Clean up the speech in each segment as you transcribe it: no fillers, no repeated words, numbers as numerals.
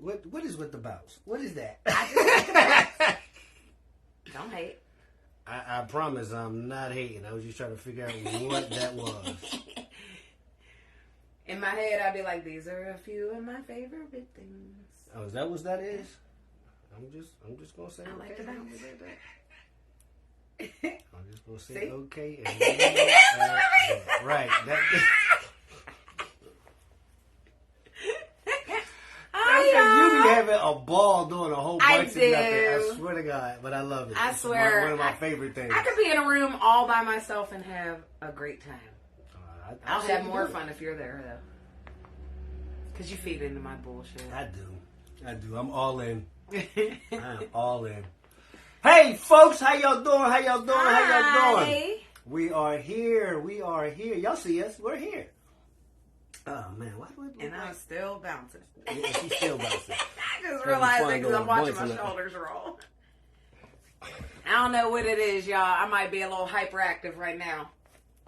What is with the bounce? What is that? Don't hate. I promise I'm not hating. I was just trying to figure out what that was. In my head, I'd be like, these are a few of my favorite things. Oh, is that what that is? I'm just gonna say I like okay. the bounce. I'm just gonna say See? okay. And right. You be having a ball doing a whole bunch of nothing. I swear to God, but I love it. I swear. One of my favorite things. I could be in a room all by myself and have a great time. I'll have more fun if you're there, though. Because you feed into my bullshit. I do. I'm all in. I'm all in. Hey, folks, how y'all doing? Hi. We are here. Y'all see us. We're here. Oh, man. What? And I'm still bouncing. Yeah, she's still bouncing. I just realized it because I'm watching my shoulders roll. I don't know what it is, y'all. I might be a little hyperactive right now.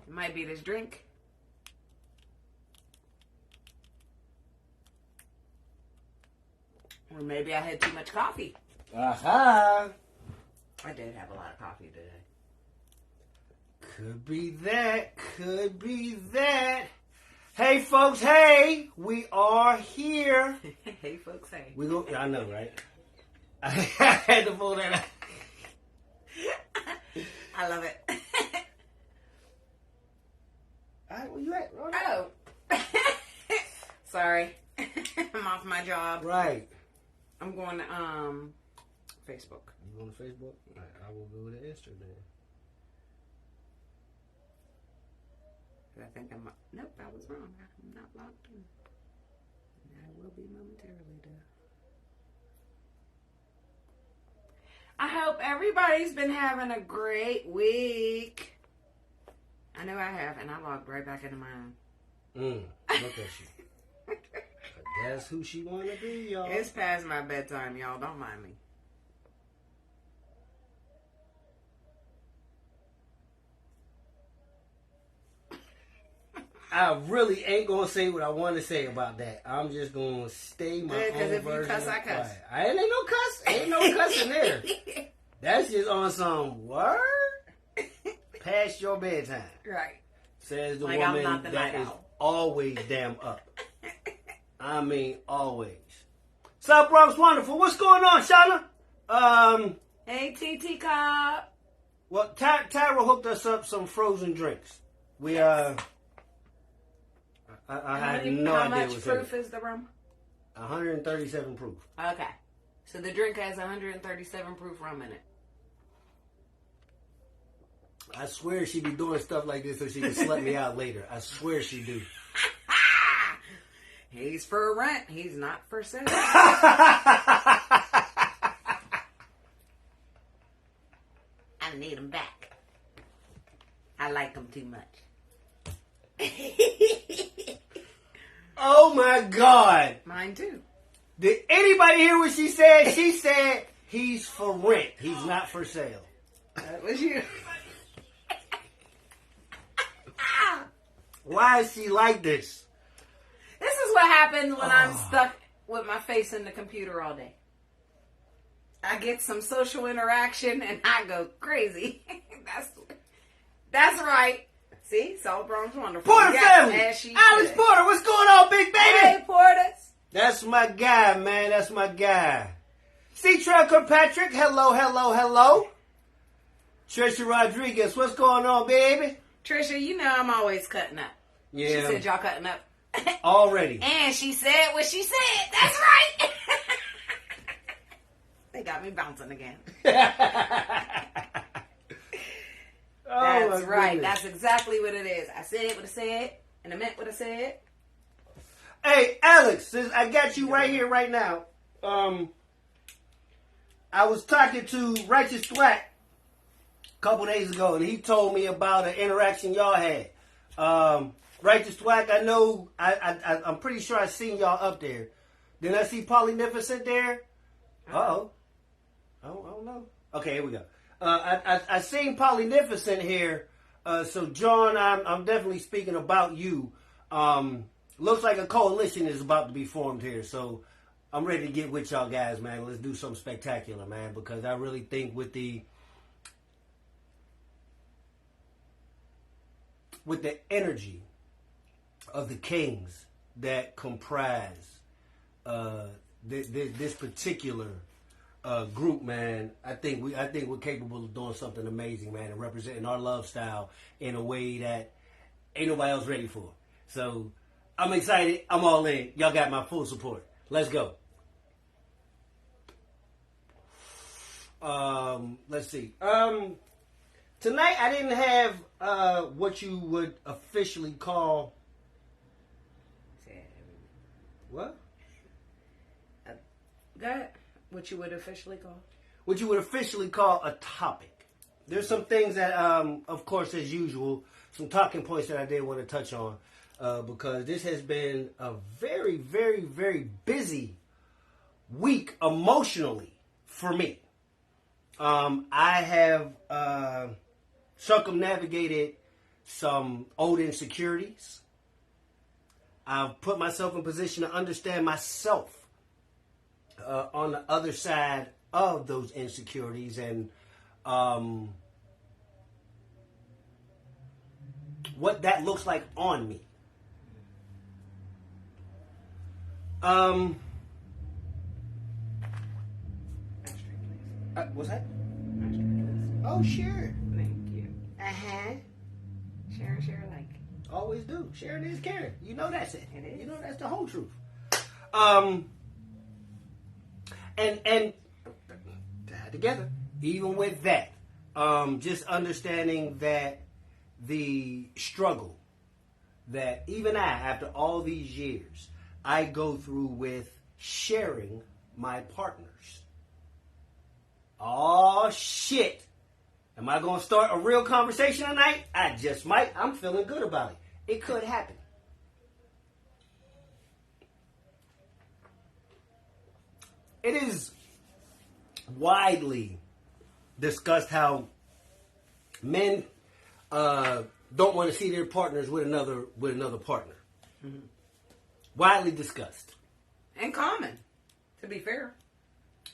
It might be this drink. Or maybe I had too much coffee. Aha. I did have a lot of coffee today. Could be that. Hey, folks, hey. We are here. Hey, folks, hey. I know, right? I had to pull that out. I love it. All right, where you at? Oh. Sorry. I'm off my job. Right. I'm going to Facebook. You going to Facebook? All right, I will go to Instagram. I think nope, I was wrong. I'm not logged in. I will be momentarily, though. I hope everybody's been having a great week. I know I have, and I logged right back into mine. Look at you. That's who she want to be, y'all. It's past my bedtime, y'all. Don't mind me. I really ain't gonna say what I want to say about that. I'm just gonna stay my own version. Because if you cuss, I cuss. I ain't no cuss. Ain't no cuss in there. That's just on some word past your bedtime. Right. Says the like woman that is always damn up. I mean, always. South Bronx Wonderful. What's going on, Shauna? Hey, TT Cobb. Well, Tyra hooked us up some frozen drinks. We I had no How idea much what's proof in it. is the rum? 137 proof. Okay. So the drink has 137 proof rum in it. I swear she be doing stuff like this so she can slut me out later. I swear she do. He's for rent. He's not for sale. I need him back. I like him too much. Oh my God. Mine too. Did anybody hear what she said? She said he's for rent. He's not for sale. That was you. Why is she like this? This is what happens when I'm stuck with my face in the computer all day. I get some social interaction and I go crazy. That's right. See? South Bronx Wonderful. Porter family! Alex Porter, what's going on, big baby? Hey, Portis. That's my guy, man. That's my guy. C-Trail Kirkpatrick, hello. Trisha Rodriguez, what's going on, baby? Trisha, you know I'm always cutting up. Yeah. She said y'all cutting up. Already. And she said what she said. That's right. They got me bouncing again. That's right. That's exactly what it is. I said what I said, and I meant what I said. Hey, Alex, since I got you right here, right now. I was talking to Righteous Thwack a couple days ago, and he told me about an interaction y'all had. Righteous Thwack, I know, I'm pretty sure I seen y'all up there. Did I see Polynificent there? Uh-oh. I don't know. Okay, here we go. I seen Polynificent here. So, John, I'm definitely speaking about you. Looks like a coalition is about to be formed here. So, I'm ready to get with y'all guys, man. Let's do something spectacular, man, because I really think with the energy of the kings that comprise this particular group, man, I think we're capable of doing something amazing, man, and representing our love style in a way that ain't nobody else ready for. So I'm excited. I'm all in. Y'all got my full support. Let's go. Let's see. Tonight I didn't have what you would officially call what? That what you would officially call? What you would officially call a topic. There's some things that, of course, as usual, some talking points that I did want to touch on because this has been a very, very, very busy week emotionally for me. I have circumnavigated some old insecurities. I've put myself in position to understand myself on the other side of those insecurities and what that looks like on me. What's that? Oh, sure. Thank you. Uh-huh. Share like. Always do. Sharing is caring. You know that's it. It is. You know that's the whole truth. And tied together, even with that, just understanding that the struggle that even I, after all these years, I go through with sharing my partners. Oh, shit. Am I going to start a real conversation tonight? I just might. I'm feeling good about it. It could happen. It is widely discussed how men don't want to see their partners with another partner. Mm-hmm. Widely discussed. And common, to be fair.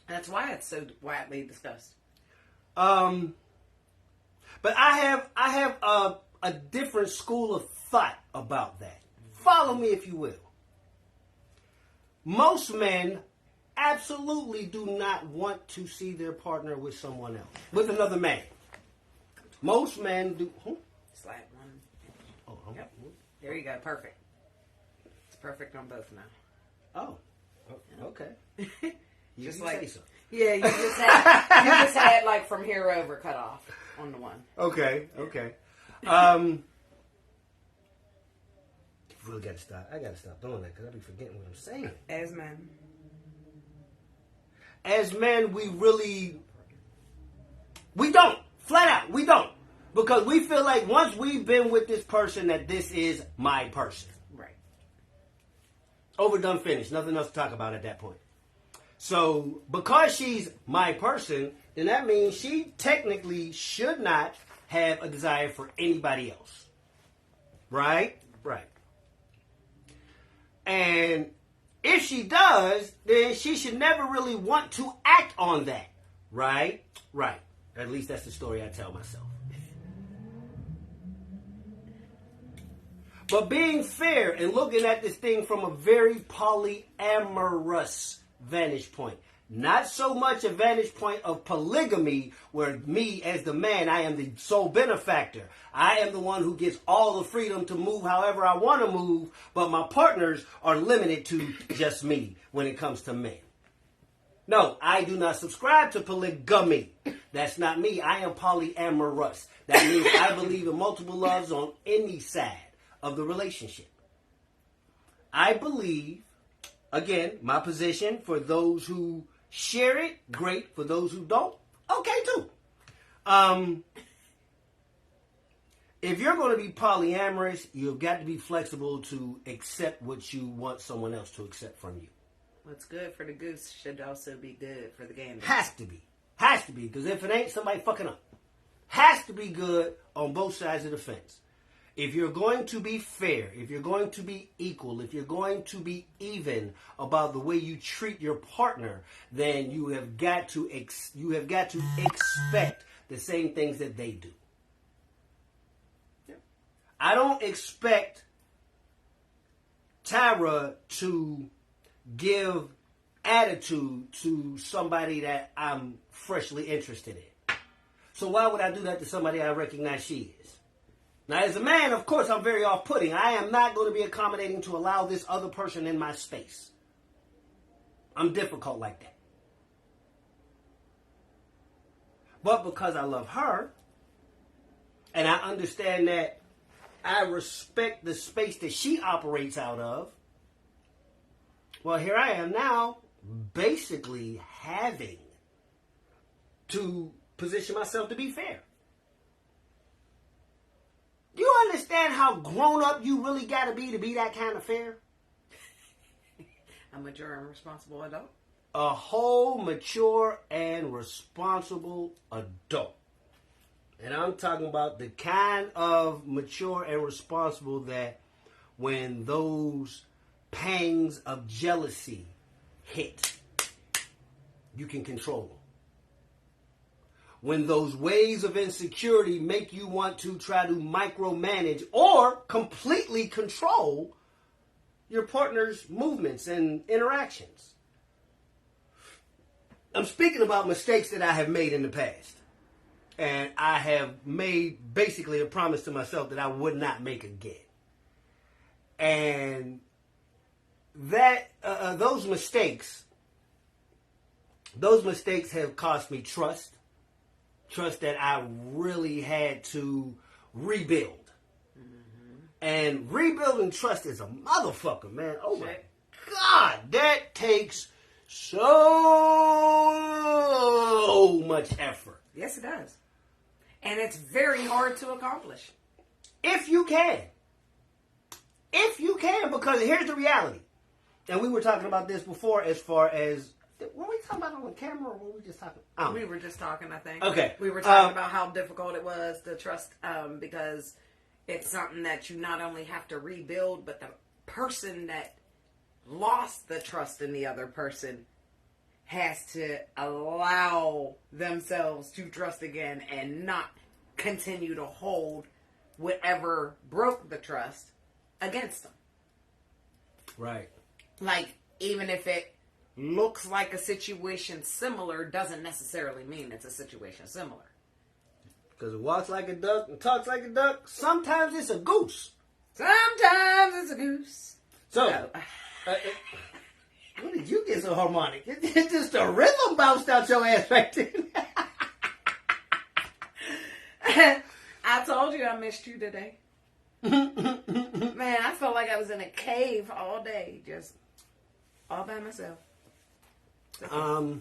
That's why it's so widely discussed. But I have a different school of thought about that. Follow me if you will. Most men absolutely do not want to see their partner with someone else, with another man. Most men do. Slide one. Oh, yep. There you go. Perfect. It's perfect on both now. Oh, okay. Just you like say so. Yeah, you just had like from here over cut off on the one. Okay. Really got to stop. I got to stop doing that because I be forgetting what I'm saying. As men, we don't. Flat out, we don't. Because we feel like once we've been with this person that this is my person. Right. Overdone, finished. Nothing else to talk about at that point. So, because she's my person, then that means she technically should not have a desire for anybody else. Right? Right. And if she does, then she should never really want to act on that. Right? Right. At least that's the story I tell myself. But being fair and looking at this thing from a very polyamorous vantage point. Not so much a vantage point of polygamy where me as the man, I am the sole benefactor. I am the one who gets all the freedom to move however I want to move, but my partners are limited to just me when it comes to men. No, I do not subscribe to polygamy. That's not me. I am polyamorous. That means I believe in multiple loves on any side of the relationship. I believe, again, my position for those who share it, great. For those who don't, okay too. If you're going to be polyamorous, you've got to be flexible to accept what you want someone else to accept from you. What's good for the goose should also be good for the gander. Has to be. Has to be. Because if it ain't, somebody fucking up. Has to be good on both sides of the fence. If you're going to be fair, if you're going to be equal, if you're going to be even about the way you treat your partner, then you have got to expect the same things that they do. I don't expect Tyra to give attitude to somebody that I'm freshly interested in. So why would I do that to somebody I recognize she is? Now, as a man, of course, I'm very off-putting. I am not going to be accommodating to allow this other person in my space. I'm difficult like that. But because I love her, and I understand that I respect the space that she operates out of, well, here I am now, basically having to position myself to be fair. Do you understand how grown up you really got to be that kind of fair? A mature and responsible adult? A whole mature and responsible adult. And I'm talking about the kind of mature and responsible that when those pangs of jealousy hit, you can control them. When those waves of insecurity make you want to try to micromanage or completely control your partner's movements and interactions. I'm speaking about mistakes that I have made in the past. And I have made basically a promise to myself that I would not make again. And that those mistakes have cost me trust. Trust that I really had to rebuild. Mm-hmm. And rebuilding trust is a motherfucker, man. Oh my God, that takes so much effort. Yes, it does. And it's very hard to accomplish. If you can. If you can, because here's the reality. And we were talking about this before as far as, were we talking about it on the camera or were we just talking? We were just talking, I think. Okay. We were talking about how difficult it was to trust because it's something that you not only have to rebuild, but the person that lost the trust in the other person has to allow themselves to trust again and not continue to hold whatever broke the trust against them. Right. Like, even if it looks like a situation similar, doesn't necessarily mean it's a situation similar. Because it walks like a duck and talks like a duck. Sometimes it's a goose. Sometimes it's a goose. So, when did you get so harmonic? It's just a rhythm bounced out your ass right there. I told you I missed you today. Man, I felt like I was in a cave all day, just all by myself. Fly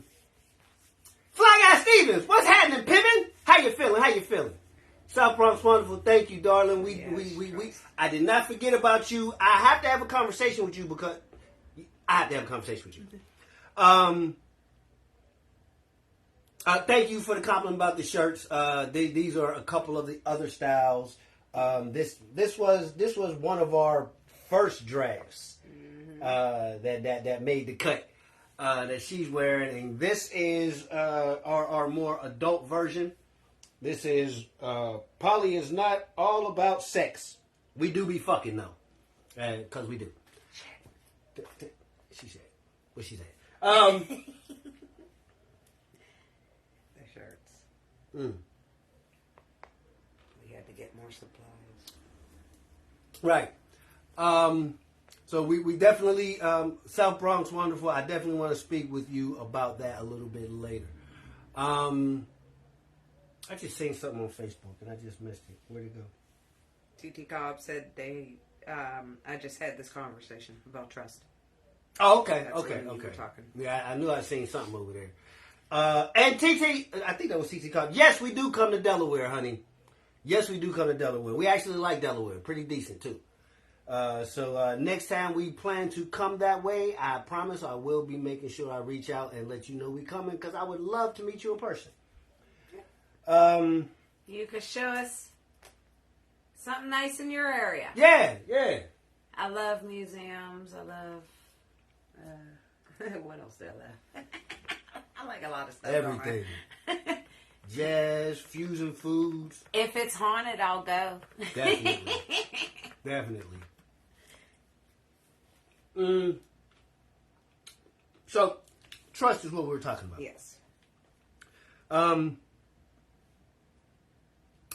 Guy Stevens, what's happening, Pippin? How you feeling? South Bronx Wonderful, thank you, darling. We I did not forget about you. I have to have a conversation with you because thank you for the compliment about the shirts. These are a couple of the other styles. This was one of our first drafts that made the cut that she's wearing, and this is our more adult version. This is Poly is not all about sex. We do be fucking though, because we do. She said what she said. The shirts. We had to get more supplies. Right. So we definitely, South Bronx Wonderful, I definitely want to speak with you about that a little bit later. I just seen something on Facebook and I just missed it. Where'd it go? TT Cobb said I just had this conversation about trust. Oh, okay. That's when you were talking. Yeah, I knew I'd seen something over there. And TT, I think that was TT Cobb. Yes, we do come to Delaware, honey. Yes, we do come to Delaware. We actually like Delaware. Pretty decent, too. So next time we plan to come that way, I promise I will be making sure I reach out and let you know we coming because I would love to meet you in person. You could show us Something nice in your area. Yeah, yeah. I love museums. I love... what else do I love? I like a lot of stuff. Everything. Jazz, fusion foods. If it's haunted, I'll go. Definitely. Definitely. So, trust is what we were talking about. Yes.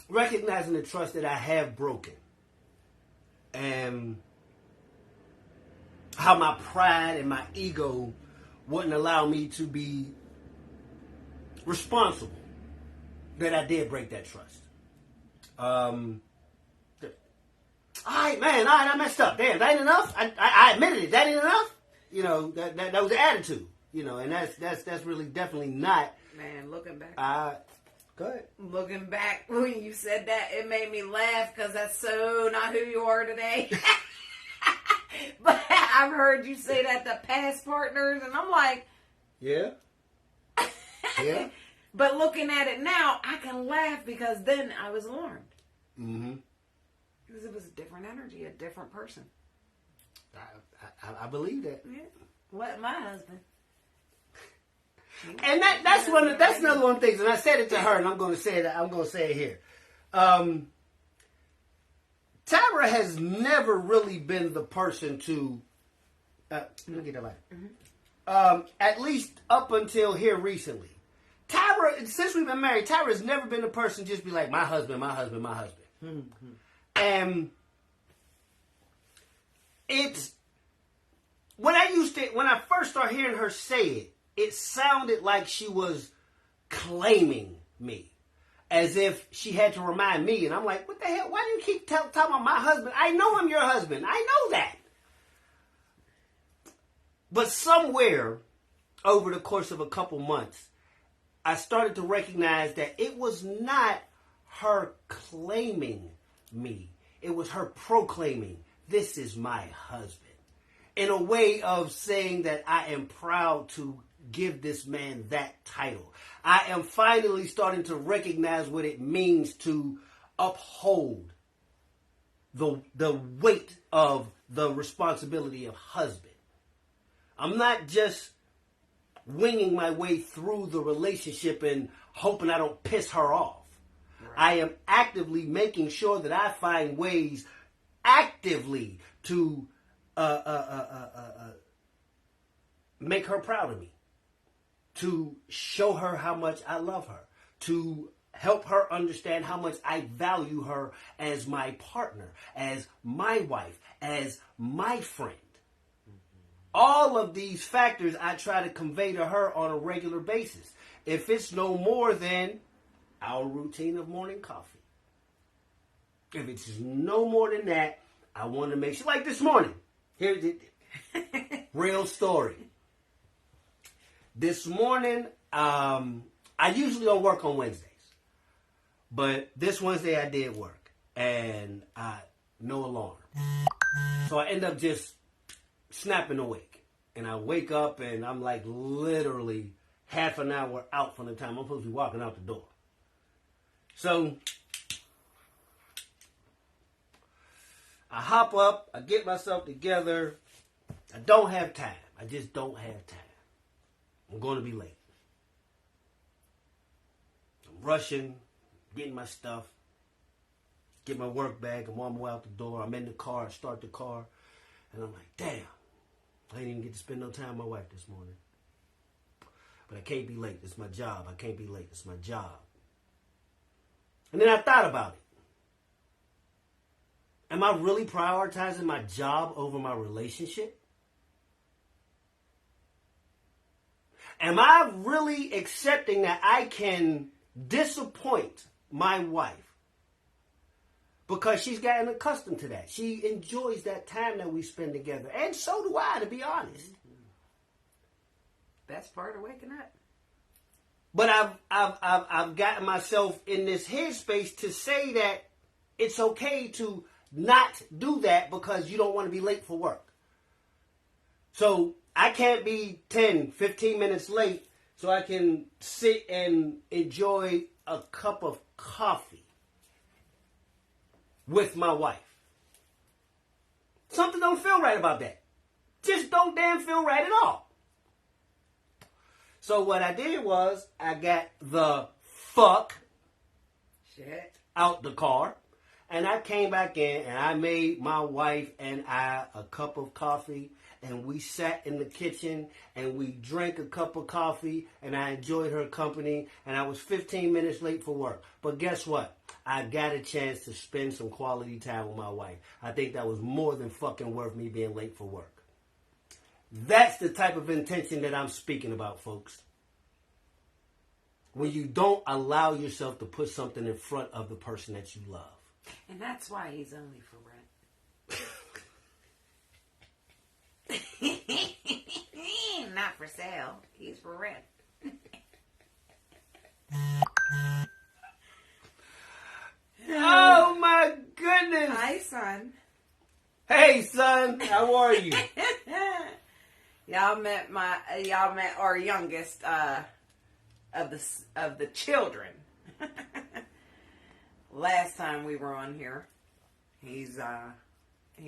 Recognizing the trust that I have broken. And how my pride and my ego wouldn't allow me to be responsible that I did break that trust. All right, man. All right, I messed up. Damn, that ain't enough. I admitted it. That ain't enough. You know, that was the attitude. You know, and that's really definitely not. Man, looking back. Go ahead. Looking back when you said that, it made me laugh because that's so not who you are today. But I've heard you say that to past partners, and I'm like, yeah. Yeah. But looking at it now, I can laugh because then I was alarmed. Mm-hmm. Because it was a different energy, a different person. I believe that. Yeah. What my husband. And that's another one of the things, and I said it to her, and I'm going to say it here. Tyra has never really been the person to. Let me get that light. Mm-hmm. At least up until here recently, Tyra, since we've been married, Tyra has never been the person to just be like, my husband, my husband, my husband. Mm-hmm. And it's when I first started hearing her say it, it sounded like she was claiming me. As if she had to remind me. And I'm like, what the hell? Why do you keep talking about my husband? I know I'm your husband. I know that. But somewhere over the course of a couple months, I started to recognize that it was not her claiming me. It was her proclaiming, this is my husband. In a way of saying that I am proud to give this man that title. I am finally starting to recognize what it means to uphold the weight of the responsibility of husband. I'm not just winging my way through the relationship and hoping I don't piss her off. Right. I am actively making sure that I find ways actively to make her proud of me. To show her how much I love her. To help her understand how much I value her as my partner, as my wife, as my friend. All of these factors I try to convey to her on a regular basis. If it's no more than our routine of morning coffee. If it's no more than that, I want to make sure. Like this morning. Here's the real story. This morning, I usually don't work on Wednesdays. But this Wednesday I did work. And no alarm. So I end up just snapping awake. And I wake up and I'm like literally half an hour out from the time I'm supposed to be walking out the door. So I hop up, I get myself together. I don't have time. I just don't have time. I'm going to be late. I'm rushing, getting my stuff, get my work bag, I'm on my way out the door. I'm in the car, I start the car, and I'm like, damn, I didn't even get to spend no time with my wife this morning. But I can't be late. It's my job. I can't be late. It's my job. And then I thought about it. Am I really prioritizing my job over my relationship? Am I really accepting that I can disappoint my wife because she's gotten accustomed to that? She enjoys that time that we spend together. And so do I, to be honest. Best part of waking up. But I've gotten myself in this headspace to say that it's okay to not do that because you don't want to be late for work. So I can't be 10, 15 minutes late so I can sit and enjoy a cup of coffee. with my wife. Something don't feel right about that. Just don't damn feel right at all. So what I did was I got the fuck Shit. out the car. And I came back in and I made my wife and I a cup of coffee. And we sat in the kitchen and we drank a cup of coffee. And I enjoyed her company. And I was 15 minutes late for work. But guess what? I got a chance to spend some quality time with my wife. I think that was more than fucking worth me being late for work. That's the type of intention that I'm speaking about, folks. When you don't allow yourself to put something in front of the person that you love. And that's why he's only for rent. Not for sale. He's for rent. Oh my goodness. Hi, son. Hey, son. How are you? Y'all met our youngest of the children. Last time we were on here, he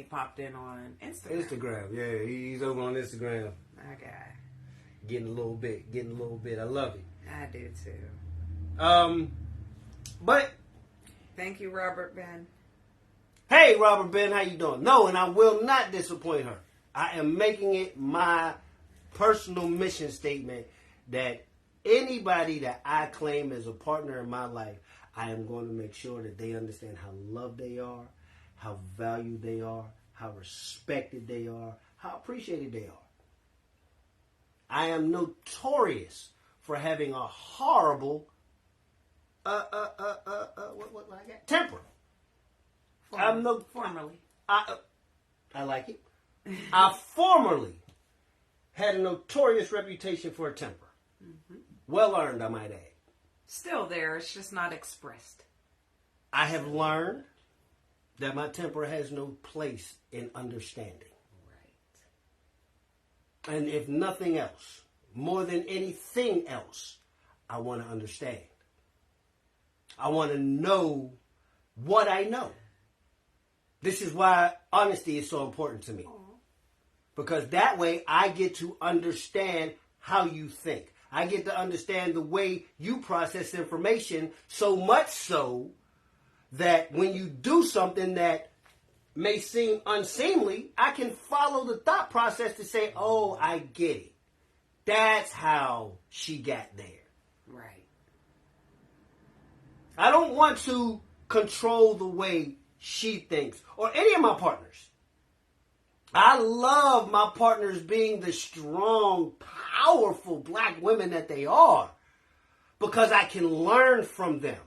popped in on Instagram. Yeah, he's over on Instagram. Okay. Getting a little bit. I love it. I do too. But Thank you, Robert Ben. hey, Robert Ben, how you doing? No, and I will not disappoint her. I am making it my personal mission statement that anybody that I claim as a partner in my life, I am going to make sure that they understand how loved they are, how valued they are, how respected they are, how appreciated they are. I am notorious for having a horrible what I got? Temper. Formerly. I like it. I formerly had a notorious reputation for a temper. Mm-hmm. Well earned, I might add. Still there, it's just not expressed. I have learned that my temper has no place in understanding. Right. And if nothing else, more than anything else, I want to understand. I want to know what I know. This is why honesty is so important to me. Aww. Because that way I get to understand how you think. I get to understand the way you process information, so much so that when you do something that may seem unseemly, I can follow the thought process to say, oh, I get it. That's how she got there. Right. I don't want to control the way she thinks or any of my partners. I love my partners being the strong, powerful black women that they are because I can learn from them.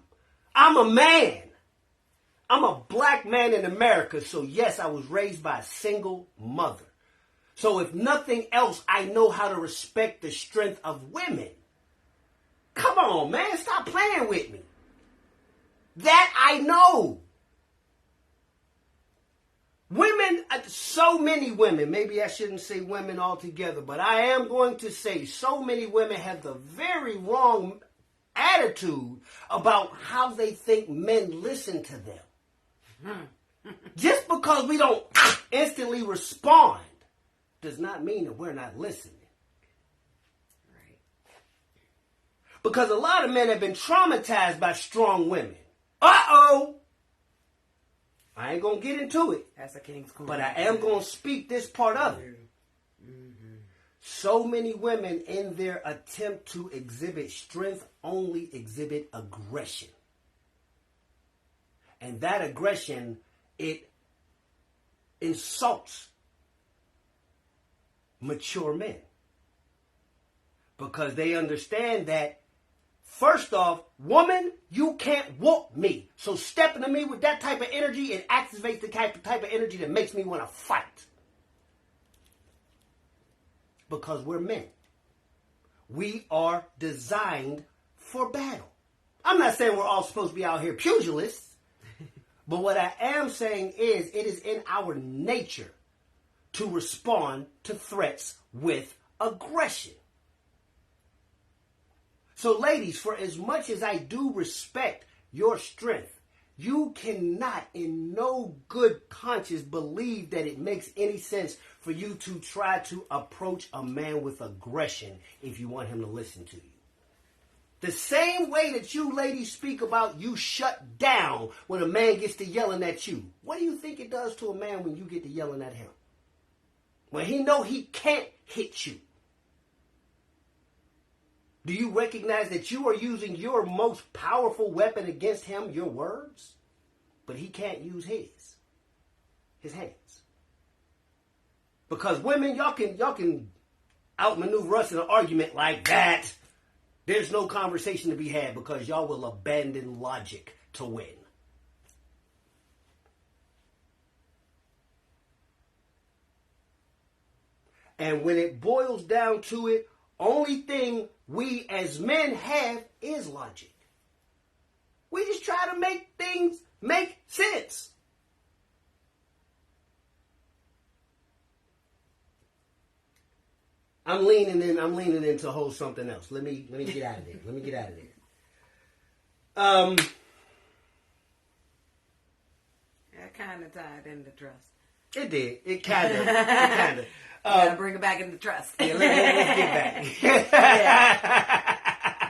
I'm a man. I'm a black man in America, so yes, I was raised by a single mother. So if nothing else, I know how to respect the strength of women. Come on, man, stop playing with me. That I know. Women, so many women, maybe I shouldn't say women altogether, but I am going to say so many women have the very wrong attitude about how they think men listen to them. Just because we don't instantly respond does not mean that we're not listening. Right. Because a lot of men have been traumatized by strong women. Uh-oh! I ain't going to get into it. That's a king's corner. But I am going to speak this part of it. Mm-hmm. So many women, in their attempt to exhibit strength, only exhibit aggression. And that aggression, it insults mature men. Because they understand that, first off, woman, you can't whoop me. So stepping to me with that type of energy, it activates the type of energy that makes me want to fight. Because we're men. We are designed for battle. I'm not saying we're all supposed to be out here pugilists. But what I am saying is it is in our nature to respond to threats with aggression. So ladies, for as much as I do respect your strength, You cannot, in no good conscience, believe that it makes any sense for you to try to approach a man with aggression if you want him to listen to you. The same way that you ladies speak about you shut down when a man gets to yelling at you. What do you think it does to a man when you get to yelling at him? When he know he can't hit you. Do you recognize that you are using your most powerful weapon against him, your words? But he can't use his hands. Because women, y'all can outmaneuver us in an argument like that. There's no conversation to be had because y'all will abandon logic to win. And when it boils down to it, only thing we as men have is logic. We just try to make things make sense. I'm leaning into a whole something else. Let me get out of there. That kind of tied into trust. It did. It kind of. Gotta bring it back into trust. Yeah, let's get back. Yeah.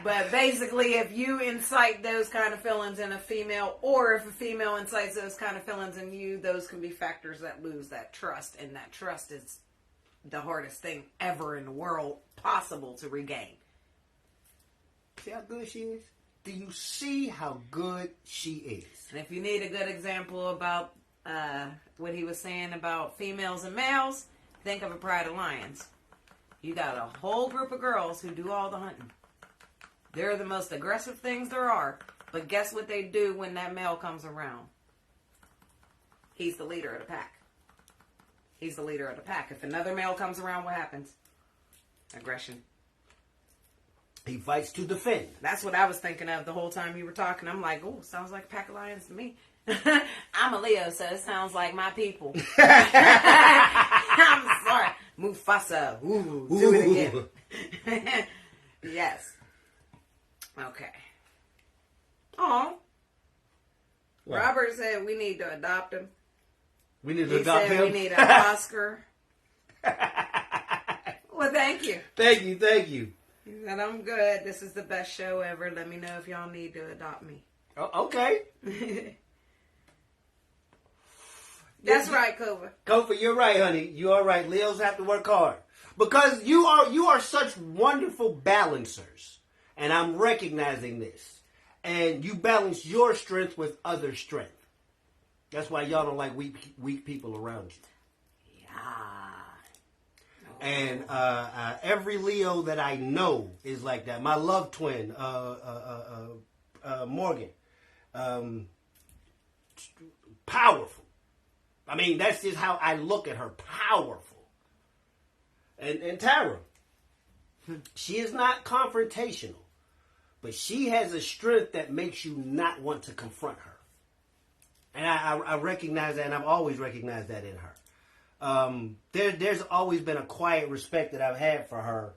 But basically, if you incite those kind of feelings in a female, or if a female incites those kind of feelings in you, those can be factors that lose that trust. And that trust is the hardest thing ever in the world possible to regain. See how good she is? Do you see how good she is? And if you need a good example about what he was saying about females and males, think of a pride of lions. You got a whole group of girls who do all the hunting. They're the most aggressive things there are. But guess what they do when that male comes around? He's the leader of the pack. He's the leader of the pack. If another male comes around, what happens? Aggression. He fights to defend. That's what I was thinking of the whole time you were talking. I'm like, oh, sounds like a pack of lions to me. I'm a Leo, so it sounds like my people. I'm sorry. Mufasa. Ooh, do it again. Yes. Okay. Oh. Robert said we need to adopt him. We need to adopt him? We need an Oscar. Well, thank you. Thank you. He said, I'm good. This is the best show ever. Let me know if y'all need to adopt me. Oh, okay. That's right, Kova. Kova, you're right, honey. You are right. Leos have to work hard. Because you are such wonderful balancers. And I'm recognizing this. And you balance your strength with other strength. That's why y'all don't like weak people around you. Yeah. And every Leo that I know is like that. My love twin, Morgan, powerful. I mean, that's just how I look at her. Powerful. And Tara, she is not confrontational, but she has a strength that makes you not want to confront her. And I recognize that, and I've always recognized that in her. There's always been a quiet respect that I've had for her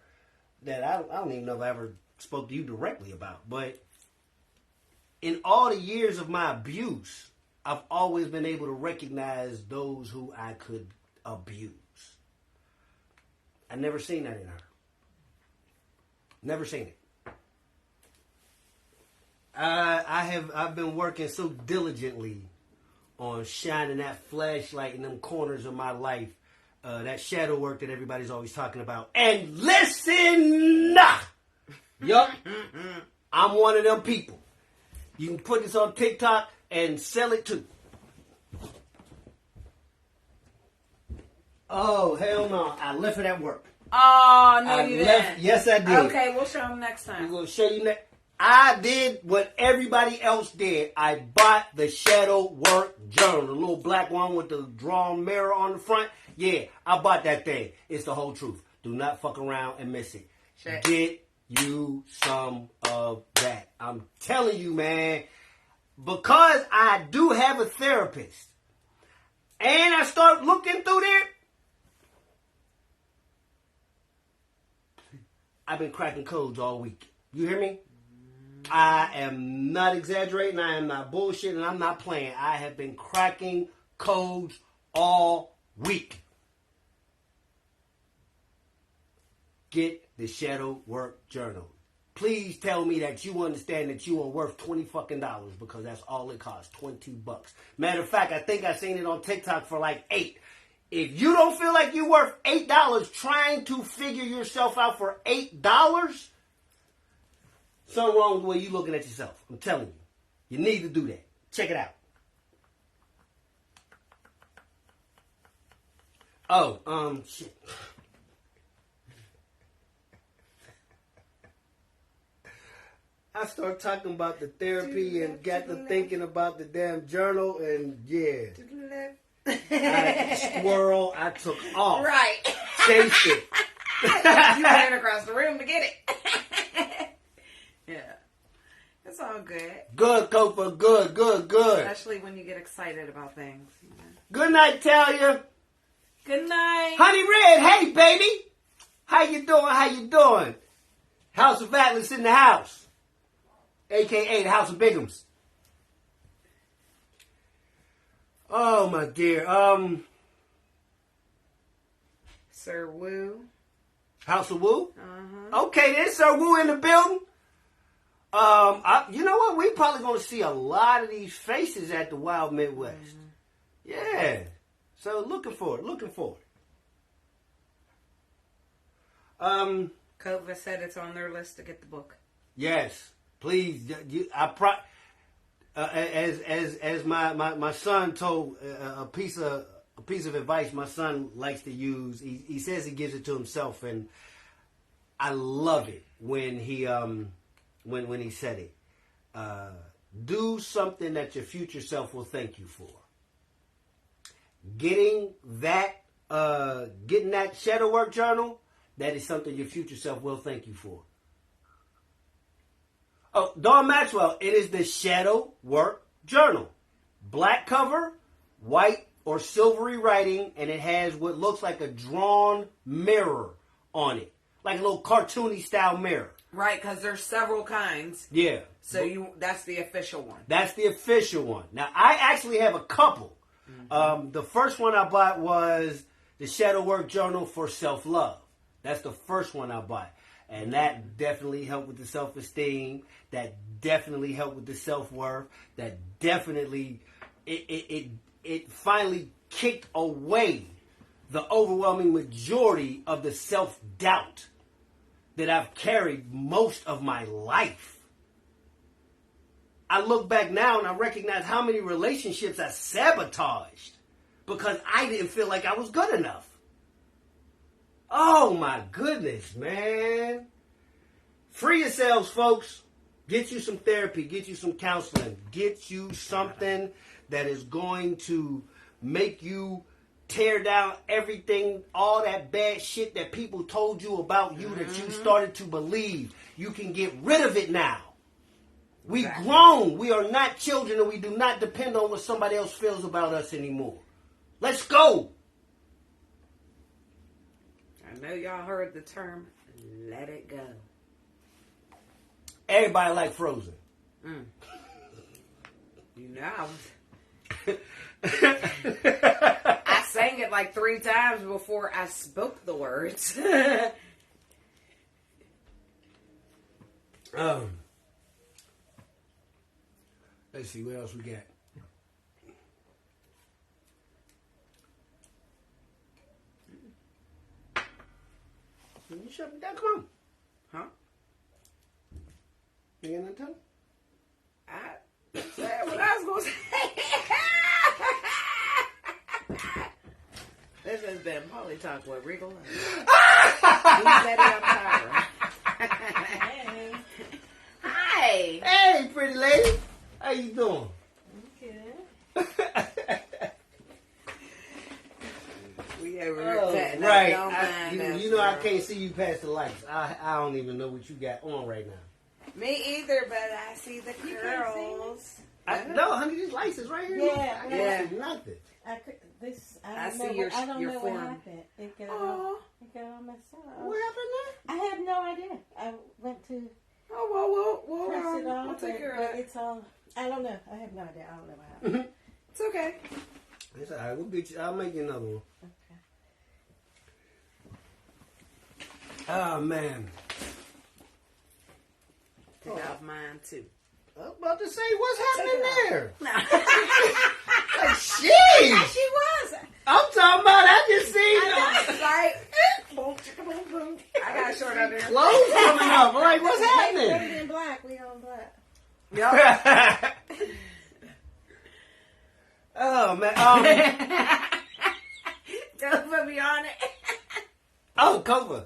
that I don't even know if I ever spoke to you directly about. But in all the years of my abuse, I've always been able to recognize those who I could abuse. I've never seen that in her. Never seen it. I've been working so diligently on shining that flashlight in them corners of my life, that shadow work that everybody's always talking about. And listen, yup, I'm one of them people. You can put this on TikTok and sell it too. Oh, hell no. I left it at work. Oh, no, you didn't. Yes, I did. Okay, we'll show them next time. We're going to show you next. I did what everybody else did. I bought the Shadow Work Journal, the little black one with the drawn mirror on the front. Yeah, I bought that thing. It's the whole truth. Do not fuck around and miss it. Sure. Get you some of that. I'm telling you, man, because I do have a therapist, and I start looking through there, I've been cracking codes all week. You hear me? I am not exaggerating. I am not bullshitting. I'm not playing. I have been cracking codes all week. Get the Shadow Work Journal. Please tell me that you understand that you are worth $20 fucking because that's all it costs, $20. Matter of fact, I think I seen it on TikTok for like $8. If you don't feel like you're worth $8 trying to figure yourself out for $8, something wrong with the way you're looking at yourself. I'm telling you. You need to do that. Check it out. Oh, shit. I started talking about the therapy and got to thinking about the damn journal, and yeah. Squirrel, I took off. Right. Chased it. You ran across the room to get it. Yeah. It's all good. Good, Kofa. Good. Especially when you get excited about things. You know? Good night, Talia. Good night. Honey Red, hey, baby. How you doing? House of Atlas in the house. A.K.A. the House of Bigums. Oh, my dear. Sir Wu. House of Wu? Uh-huh. Okay, then, Sir Wu in the building. You know what? We probably going to see a lot of these faces at the Wild Midwest. Mm-hmm. Yeah. So, looking for it. Kova said it's on their list to get the book. Yes. Please, as my son told a piece of advice my son likes to use. He says he gives it to himself, and I love it when he said it. Do something that your future self will thank you for. Getting that shadow work journal, that is something your future self will thank you for. Oh, Dawn Maxwell, it is the Shadow Work Journal. Black cover, white or silvery writing, and it has what looks like a drawn mirror on it. Like a little cartoony style mirror. Right, because there's several kinds. Yeah. So that's the official one. That's the official one. Now, I actually have a couple. Mm-hmm. The first one I bought was the Shadow Work Journal for Self-Love. That's the first one I bought. And that definitely helped with the self-esteem. That definitely helped with the self-worth. That definitely, it finally kicked away the overwhelming majority of the self-doubt that I've carried most of my life. I look back now and I recognize how many relationships I sabotaged because I didn't feel like I was good enough. Oh my goodness, man. Free yourselves, folks. Get you some therapy. Get you some counseling. Get you something that is going to make you tear down everything, all that bad shit that people told you about you that you started to believe. You can get rid of it now. We've grown. We are not children, and we do not depend on what somebody else feels about us anymore. Let's go. I know y'all heard the term, let it go. Everybody like Frozen. You know. I sang it like 3 times before I spoke the words. Let's see, what else we got? You shut me down, come on. Huh? You got nothing to tell me? I said what I was going to say. This has been PolyTalk with Regal. Who's Betty? I'm Tyra. Hey. Hi. Hey, pretty lady. How you doing? I'm good. We over here chatting. Right. You know I can't see you past the lights. I don't even know what you got on right now. Me either, but I see the curls. No, honey, these lights is right here. Yeah. I can't see nothing. I see your I don't know form. what happened. It got all messed up. What happened I have no idea. I went to. Oh, well, we'll press it off. we'll take care of but it. it's all. I don't know. I have no idea. I don't know what happened. It's okay. It's all right. We'll get you. I'll make you another one. Okay. Oh man. Take off mine too. I was about to say, what's happening there? No. Like, jeez. She was. I'm talking about. I just seen Right. Boom, chicka, boom, boom. I got short under. clothes coming up. Like, what's Put happening? it in black. We on black. Yup. Oh man. Don't put me on it. Oh, Cobra.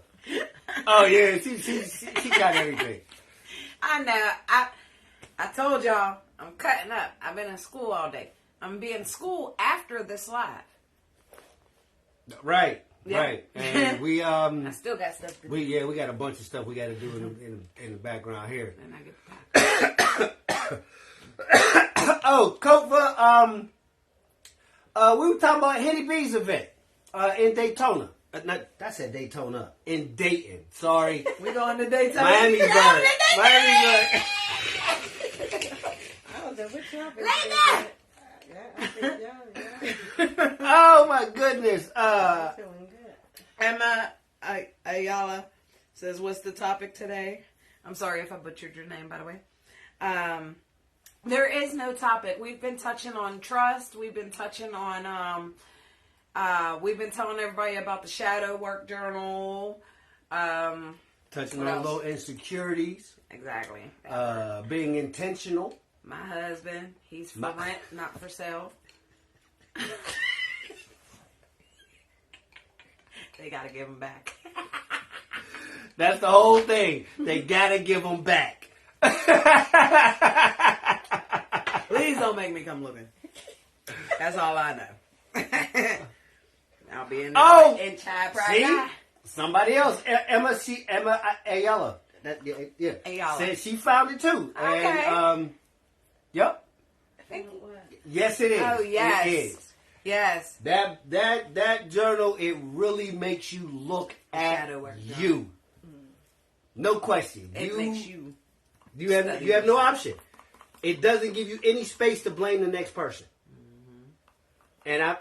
Oh yeah, she got everything. I know. I told y'all I'm cutting up. I've been in school all day. I'm gonna be in school after this live. Right, Yeah. right. And we I still got stuff to do. we got a bunch of stuff we got to do in the background here. And I get back. Oh, Cobra. We were talking about Henny B's event in Daytona. I said Daytona. In Dayton. Sorry. We going to Daytona. Miami Bird. I don't know which one. Yeah, I think yeah. Oh my goodness. I'm feeling good. Emma Ayala says, "What's the topic today?" I'm sorry if I butchered your name, by the way. There is no topic. We've been touching on trust. We've been touching on. We've been telling everybody about the shadow work journal. Touching What on else? low insecurities. Exactly. Being intentional. My husband, he's for rent, not for sale. They gotta give him back. That's the whole thing. They gotta give them back. Please don't make me come looking. That's all I know. I'll be in Chai Pride. See? Somebody else. Emma Ayala. Yeah. Ayala. Said she found it too. Okay. And, yep. Yes, it is. Oh, yes. It is. Yes. That journal, it really makes you look at Shadow work journal. you. No question. It makes you. You have no option. It doesn't give you any space to blame the next person. Mm-hmm. And I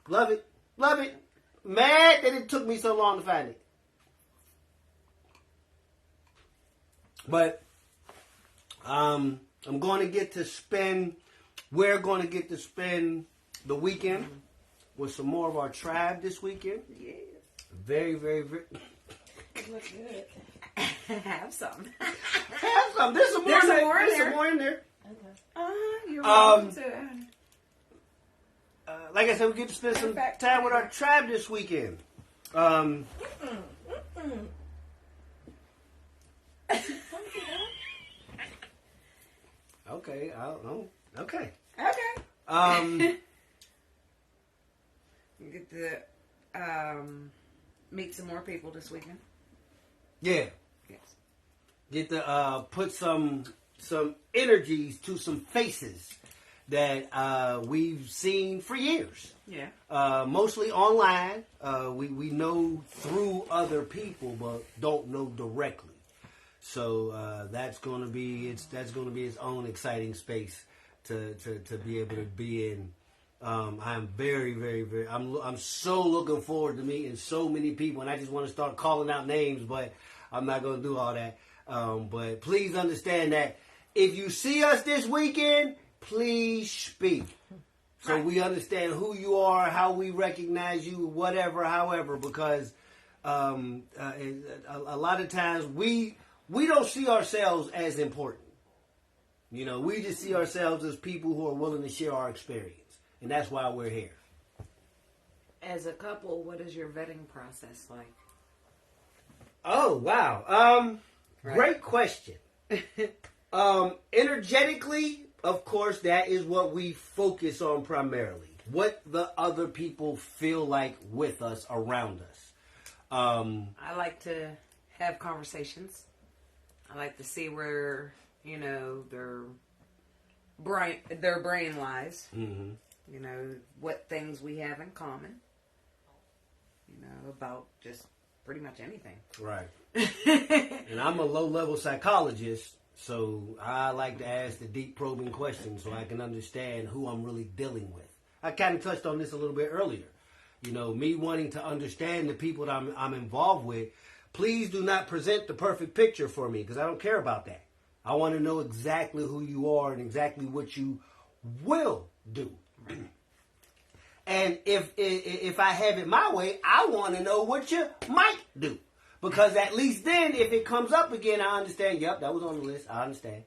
love it. Love it. Mad that it took me so long to find it. But we're going to get to spend the weekend with some more of our tribe this weekend. Yes. Very, very, very. It looks good. Have some. Have some. There's some more There's in there. some more in There's there. some more in there. You're welcome to. Like I said, we get to spend some Perfect. time with our tribe this weekend. Okay. Okay. Okay. You get to meet some more people this weekend. Yeah. Yes. Get to put some energies to some faces that we've seen for years. Yeah. Mostly online. We know through other people, but don't know directly. So that's going to be its own exciting space to be able to be in. I'm very, very, very. I'm so looking forward to meeting so many people, and I just want to start calling out names, but I'm not going to do all that. But please understand that if you see us this weekend, please speak. So we understand who you are, how we recognize you, whatever, however, because a lot of times we don't see ourselves as important. You know, we just see ourselves as people who are willing to share our experience. And that's why we're here. As a couple, what is your vetting process like? Oh, wow. Right. Great question. Energetically, of course, that is what we focus on primarily. What the other people feel like with us, around us. I like to have conversations. I like to see where, their brain lies. Mm-hmm. You know, what things we have in common. About just pretty much anything. Right. And I'm a low-level psychologist, so I like to ask the deep probing questions so I can understand who I'm really dealing with. I kind of touched on this a little bit earlier. You know, me wanting to understand the people that I'm involved with. Please do not present the perfect picture for me because I don't care about that. I want to know exactly who you are and exactly what you will do. And if I have it my way, I want to know what you might do. Because at least then, if it comes up again, I understand, yep, that was on the list. I understand.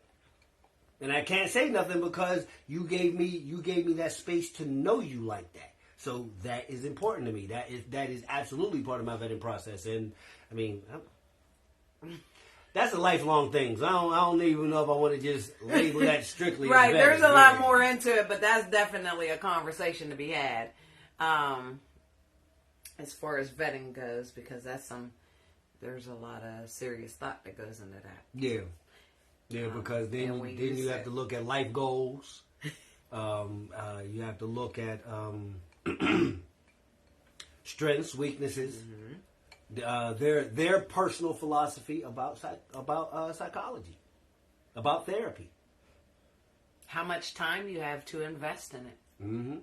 And I can't say nothing because you gave me that space to know you like that. So that is important to me. That is absolutely part of my vetting process. And I mean, that's a lifelong thing. So I don't even know if I want to just label that strictly. Right. As vetting. There's a lot more into it, but that's definitely a conversation to be had. As far as vetting goes, because there's a lot of serious thought that goes into that. Yeah. Yeah, because then you have to look at life goals. You have to look at strengths, weaknesses, their personal philosophy about psychology, about therapy. How much time you have to invest in it. Mm-hmm.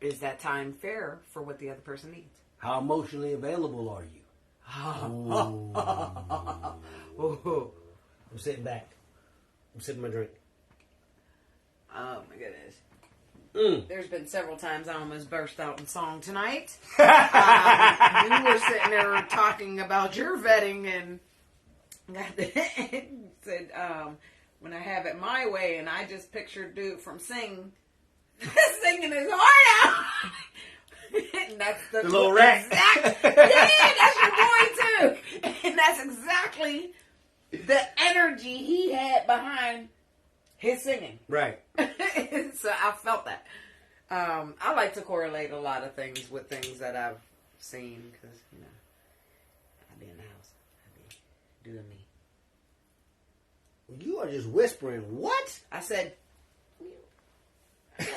Is that time fair for what the other person needs? How emotionally available are you? Oh. I'm sitting back. I'm sipping my drink. Oh my goodness. Mm. There's been several times I almost burst out in song tonight. You were sitting there talking about your vetting and said, when I have it my way, and I just pictured dude from Sing singing his heart out. And that's the little rat. Yeah, that's your boy too. And that's exactly the energy he had behind his singing. Right. So I felt that. I like to correlate a lot of things with things that I've seen because, you know, I be in the house. I be doing me. You are just whispering. What? I said,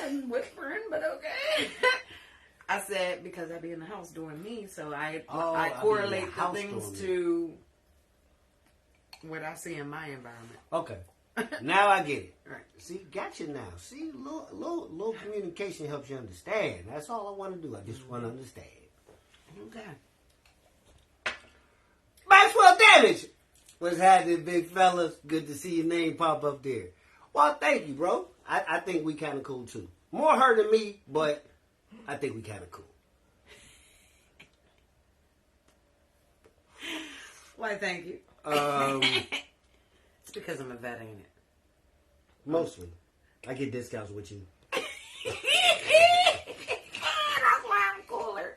I'm whispering, but okay. I said, because I be in the house doing me, so I correlate the things to what I see in my environment. Okay. Now I get it. Right. See, got you now. See, little communication helps you understand. That's all I want to do. I just want to understand. Okay. Maxwell Damage. What's happening, big fellas? Good to see your name pop up there. Well, thank you, bro. I think we kind of cool, too. More her than me, but I think we kind of cool. Why, thank you. It's because I'm a vet, ain't it? Mostly. I get discounts with you. That's why I'm cooler.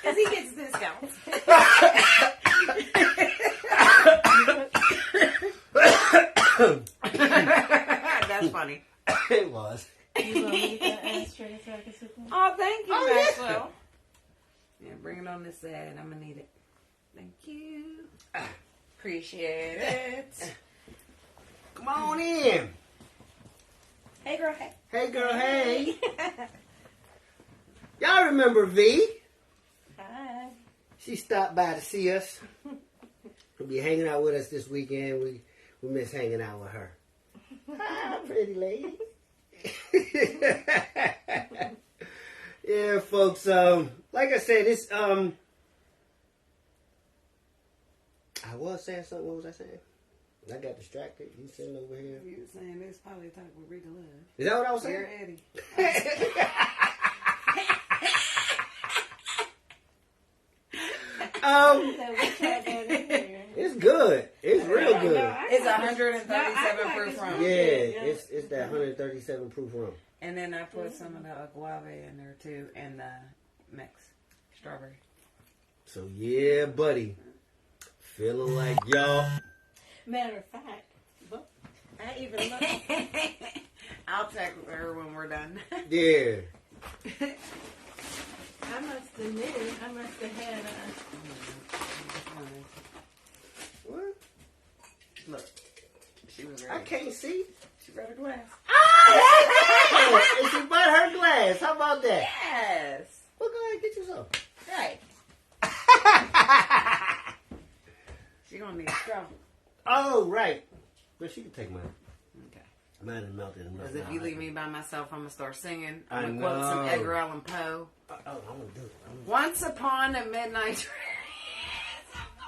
Because he gets discounts. That's funny. It was. You want me to ashtray so I can sit down? Oh, thank you, Oh, Maxwell. Yeah, bring it on this side. I'm going to need it. Thank you. Appreciate it. Come on in. Hey, girl, hey. Hey, girl, hey. Y'all remember V? Hi. She stopped by to see us. She'll be hanging out with us this weekend. We miss hanging out with her. Hi, pretty lady. Yeah, folks. Like I said, it's I was saying something. What was I saying? I got distracted. You sitting over here. You were saying this PolyTalk with Regal. Is that what I was saying? You're Eddie. It's good. It's real good. It's 137 proof rum. Yeah, it's that 137 proof rum. And then I put some of the guava in there too, and the mix strawberry. So yeah, buddy, feeling like y'all. Matter of fact, I even look. I'll check with her when we're done. Yeah. I must admit, I must have had What? Look, she was I ready. can't see. She brought her glass. Oh, and she bought her glass. How about that? Yes. Well, go ahead, get you some. Right. She gonna need a straw. Oh, right. But she can take mine. Okay. Mine is melted enough. Because if you leave me by myself, I'm gonna start singing. I I'm gonna quote some know. Edgar Allan Poe. I'm gonna do it. Once upon a midnight train,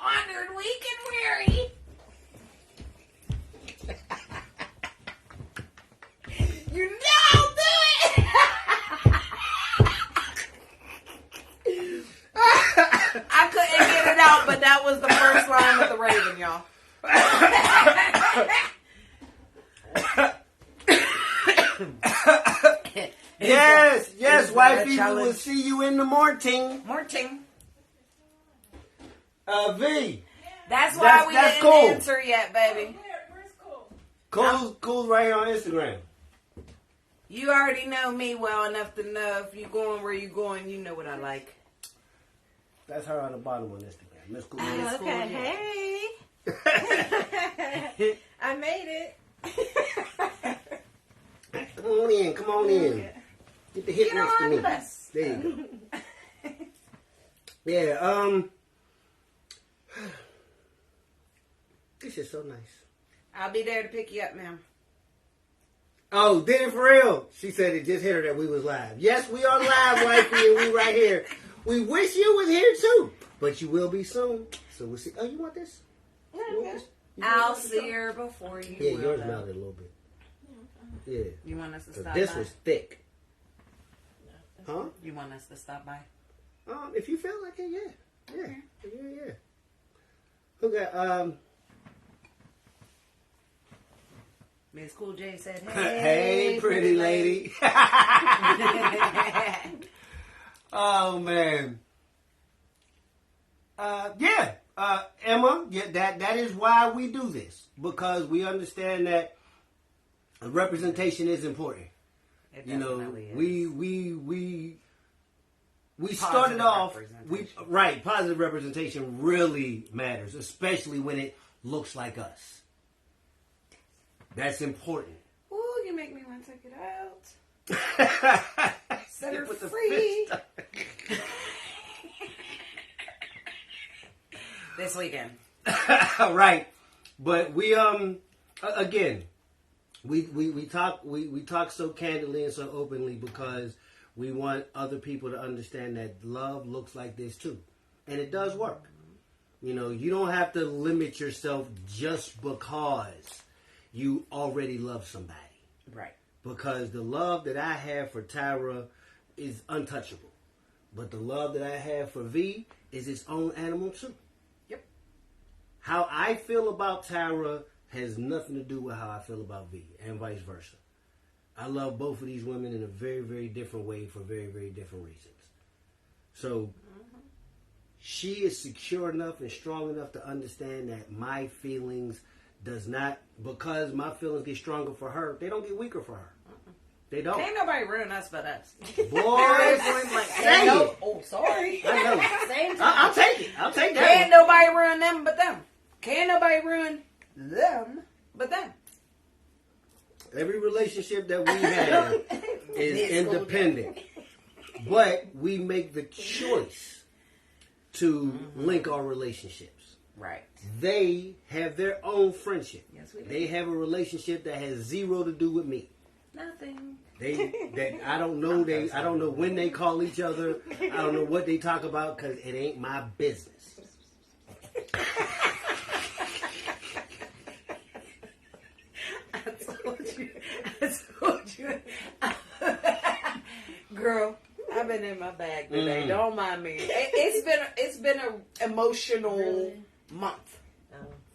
wandered weak and weary. You know, do it. I couldn't get it out, but that was the first line of the Raven, y'all. Yes, that wifey, a we challenge? will see you in the morning. Morting. V. That's why we that's didn't cool. answer yet, baby. Cool's right here on Instagram. You already know me well enough to know if you're going where you're going, you know what I like. That's her on the bottom on Instagram. Miss Cool. Miss Cool, Okay, yeah. hey. I made it. Come on in. Come on in. Get the hip Get next to on me. the bus. There you go. Yeah. This is so nice. I'll be there to pick you up, ma'am. Oh, did it for real? She said it just hit her that we was live. Yes, we are live, wifey, and we right here. We wish you was here too, but you will be soon. So we'll see. Oh, you want this? You want this? You I'll want this? see her before you Yeah, will, yours though. melted a little bit. Yeah. You want us to 'Cause stop this by? was thick. Huh? You want us to stop by? If you feel like it, yeah. Yeah. Who got, Miss Cool J said, hey, pretty lady. Oh, man. Emma, that is why we do this. Because we understand that representation is important. It You know, definitely is. we started off, representation. positive representation really matters, especially when it looks like us. That's important. Ooh, you make me want to take it out. Set her With the free. fist. This weekend. Right. But we again, we talk so candidly and so openly because we want other people to understand that love looks like this too. And it does work. You know, you don't have to limit yourself just because you already love somebody. Right. Because the love that I have for Tyra is untouchable. But the love that I have for V is its own animal too. Yep. How I feel about Tyra has nothing to do with how I feel about V, and vice versa. I love both of these women in a very, very different way for very, very different reasons. So, she is secure enough and strong enough to understand that my feelings does not, because my feelings get stronger for her, they don't get weaker for her. They don't. Ain't nobody ruin us but us. Boy, Like, say no, it. oh, sorry. I know. Same time. I'll take it. I'll take that Can't one. nobody ruin them but them. Can't nobody ruin them but them. Every relationship that we have is independent. But we make the choice to link our relationships. Right. They have their own friendship. Yes, we do. They have a relationship that has zero to do with me. Nothing. I don't know. I don't know when they call each other. I don't know what they talk about because it ain't my business. I told you. Girl, I've been in my bag today. Don't mind me. It's been an emotional month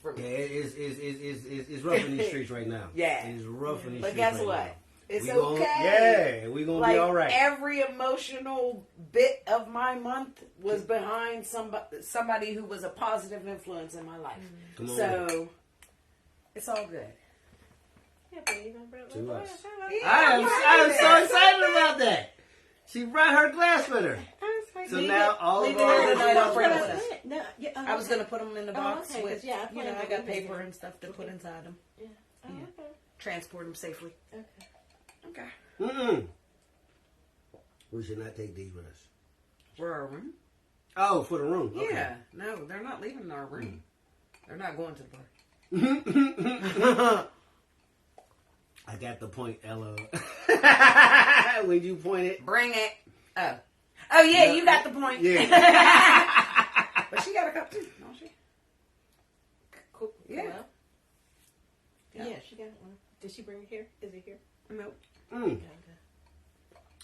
for Yeah, me. it's rough in these streets right now. Yeah. It's rough in these But streets guess right what? now. It's We gonna- okay. Yeah, we gonna Like be all right. every emotional bit of my month was behind somebody who was a positive influence in my life. Come on. So it's all good. Yeah, but you gonna bring up my To us. glass. I am so excited about that. She brought her glass with her. So Leave now it- all leave of it our here tonight, I'll bring it That's with us. it. No, yeah, I was gonna put them in the box okay, 'cause, with, yeah, I you know, I planned got on paper using and stuff to put inside them. Yeah. Oh, Yeah. okay. Transport them safely. Okay. Okay. We should not take these with us. Where are we? Oh, for the room. Okay. Yeah. No, they're not leaving our room. They're not going to the bar. I got the point, Ella. When you point it. Bring it. Oh. Oh, yeah, you got the point. Yeah. But she got a cup too, don't she? Cool. Yeah. Well, yeah, she got one. Did she bring it here? Is it here? Nope. Okay.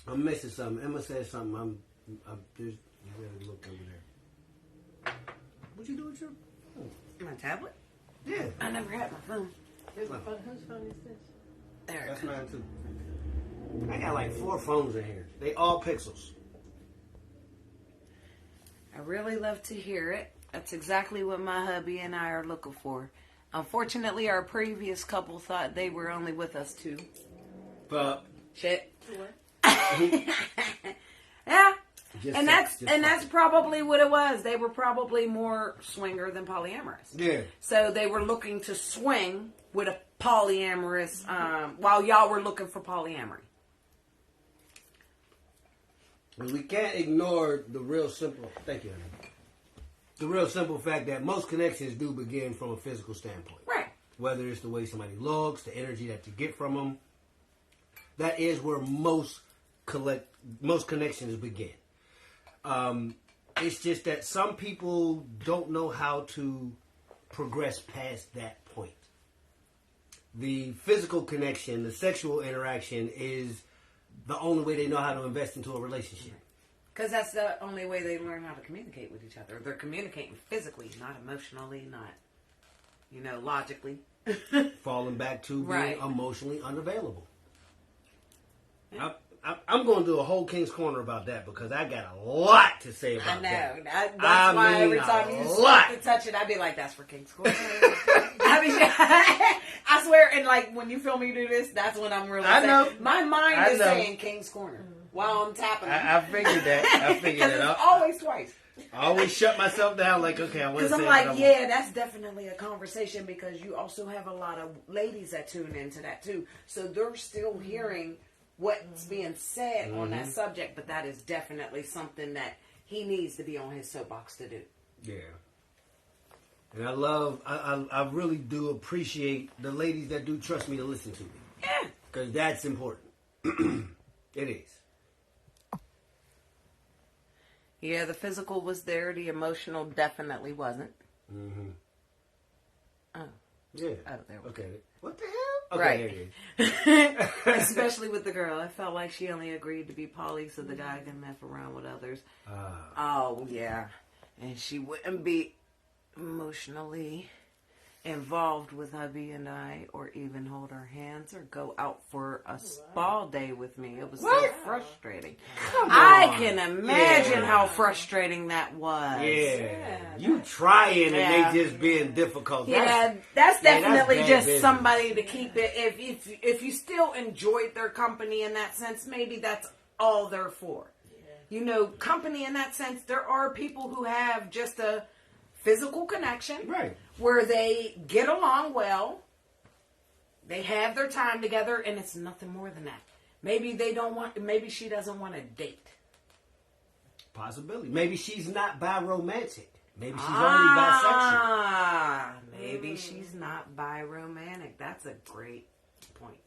I'm missing something. Emma said something. I'm there's, you gotta look over there. What you do with your phone? My tablet? Yeah. I never had my phone. Whose phone is this? There. That's mine too. I got like 4 phones in here. They all pixels. I really love to hear it. That's exactly what my hubby and I are looking for. Unfortunately, our previous couple thought they were only with us 2. But Shit. What? Yeah. Just And sex, that's probably what it was. They were probably more swinger than polyamorous. yeah. So they were looking to swing with a polyamorous, while y'all were looking for polyamory. We can't ignore the real simple. Thank you, honey. The real simple fact that most connections do begin from a physical standpoint. Right. Whether it's the way somebody looks, the energy that you get from them. That is where most connections begin. It's just that some people don't know how to progress past that point. The physical connection, the sexual interaction is the only way they know how to invest into a relationship. Because that's the only way they learn how to communicate with each other. They're communicating physically, not emotionally, not, logically. Falling back to being Right. emotionally unavailable. I'm going to do a whole King's Corner about that because I got a lot to say about I know. that. That's I why mean, every time a you lot. start to touch it, I'd be like, that's for King's Corner. I swear, and like when you feel me do this, that's when I'm really I know. saying. My mind I is know. saying King's Corner while I'm tapping. I figured that. I figured Because that. it's always twice. I always shut myself down like, okay, I want to Because say I'm what I like, want. yeah, that's definitely a conversation because you also have a lot of ladies that tune into that too. So they're still hearing what's being said on that subject, but that is definitely something that he needs to be on his soapbox to do. Yeah. And I really do appreciate the ladies that do trust me to listen to me. Yeah. Because that's important. It is. Yeah, the physical was there. The emotional definitely wasn't. Mm-hmm. Oh. Yeah. Oh, there we go. Okay. What the hell? Okay, Right. there it is. Especially with the girl. I felt like she only agreed to be poly so the guy can mess around with others. Oh, yeah. And she wouldn't be emotionally involved with hubby and I, or even hold our hands or go out for a spa day with me. It was so frustrating. I can imagine how frustrating that was. Yeah. You trying and Yeah. they just being difficult. Yeah, that's definitely bad just business. somebody to keep it. If you still enjoyed their company in that sense, maybe that's all they're for. Company in that sense. There are people who have just a physical connection, Right. where they get along well. They have their time together, and it's nothing more than that. Maybe maybe she doesn't want to date. Possibility. Maybe she's not bi-romantic. Maybe she's only bisexual. Maybe she's not bi-romantic. That's a great point.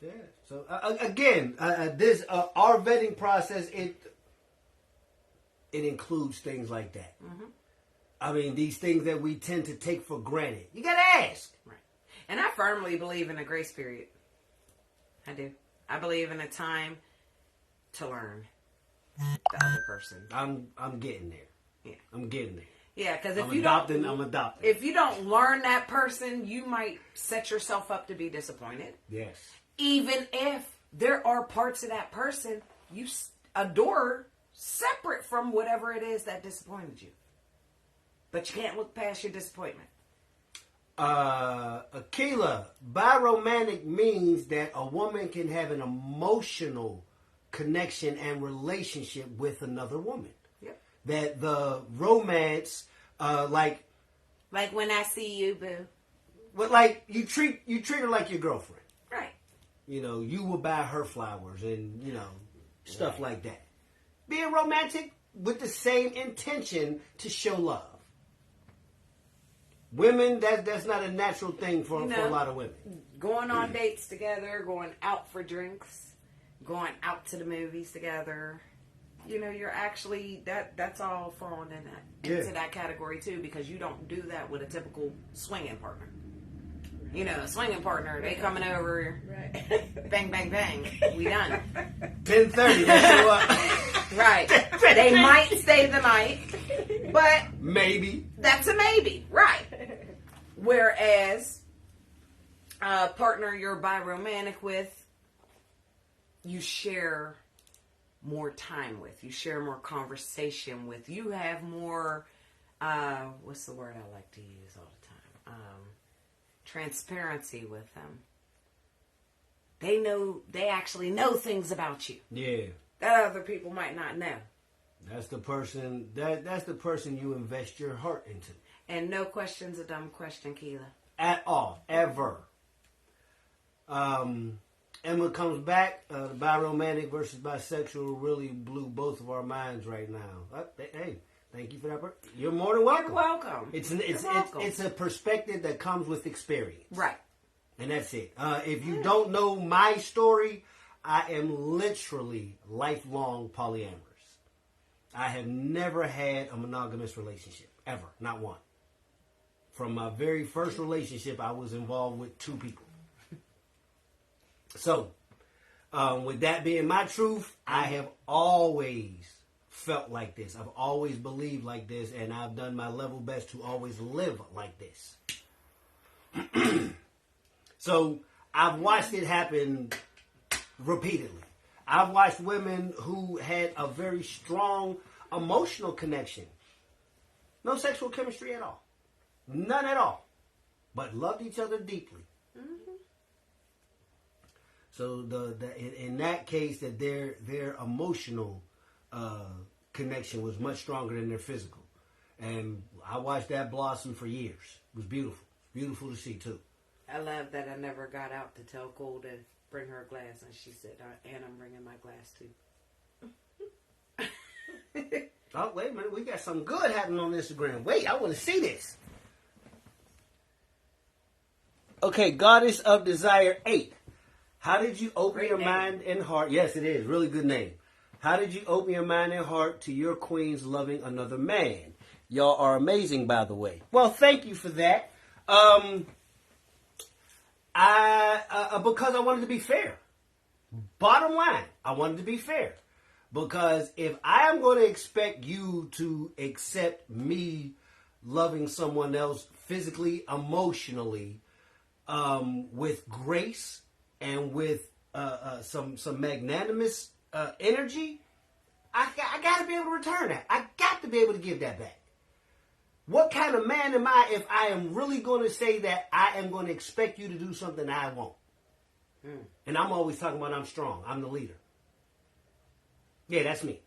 Yeah. So again, this our vetting process it includes things like that. Mm-hmm. I mean, these things that we tend to take for granted. You gotta ask. Right. And I firmly believe in a grace period. I do. I believe in a time to learn the other person. I'm getting there. Yeah. I'm getting there. Yeah, because I'm adopting. if you don't learn that person, you might set yourself up to be disappointed. Yes. Even if there are parts of that person you adore separate from whatever it is that disappointed you. But you can't look past your disappointment. Akila, biromantic means that a woman can have an emotional connection and relationship with another woman. Yep. That the romance, like when I see you, boo. you treat her like your girlfriend. Right. You will buy her flowers and stuff like that. Being romantic, with the same intention to show love. Women, that's not a natural thing for a lot of women. Going on dates together, going out for drinks, going out to the movies together. You're actually that's all falling into that category too, because you don't do that with a typical swinging partner. A swinging partner, they coming over, Right. bang, bang, bang, we done. 10:30, they show up. Right. They might stay the night, but Maybe. that's a maybe, right? Whereas a partner you're biromantic with, you share more time with, you share more conversation with, you have more, what's the word I like to use all the time? Transparency with them. They actually know things about you. Yeah. That other people might not know. That's the person that's the person you invest your heart into. And no question's a dumb question, Keela. At all. Ever. And when it comes back, the biromantic versus bisexual really blew both of our minds right now. Hey, thank you for that. You're more than welcome. You're welcome. It's a perspective that comes with experience. Right. And that's it. If you don't know my story, I am literally lifelong polyamorous. I have never had a monogamous relationship. Ever. Not one. From my very first relationship, I was involved with 2 people. So, with that being my truth, I have always felt like this. I've always believed like this, and I've done my level best to always live like this. So, I've watched it happen repeatedly. I've watched women who had a very strong emotional connection. No sexual chemistry at all. None at all. But loved each other deeply. Mm-hmm. So in that case, that their emotional connection was much stronger than their physical. And I watched that blossom for years. It was beautiful. Beautiful to see too. I love that I never got out to tell Cole to bring her a glass, and she said, and I'm bringing my glass too. Oh, wait a minute. We got something good happening on Instagram. Wait, I want to see this. Okay, Goddess of Desire 8. How did you open Great your name. mind and heart? Yes, it is. Really good name. How did you open your mind and heart to your queens loving another man? Y'all are amazing, by the way. Well, thank you for that. Because I wanted to be fair. Bottom line, I wanted to be fair. Because if I am going to expect you to accept me loving someone else physically, emotionally, with grace and with some magnanimous energy, I got to be able to return that. I got to be able to give that back. What kind of man am I if I am really going to say that I am going to expect you to do something I won't? And I'm always talking about I'm strong. I'm the leader. Yeah, that's me.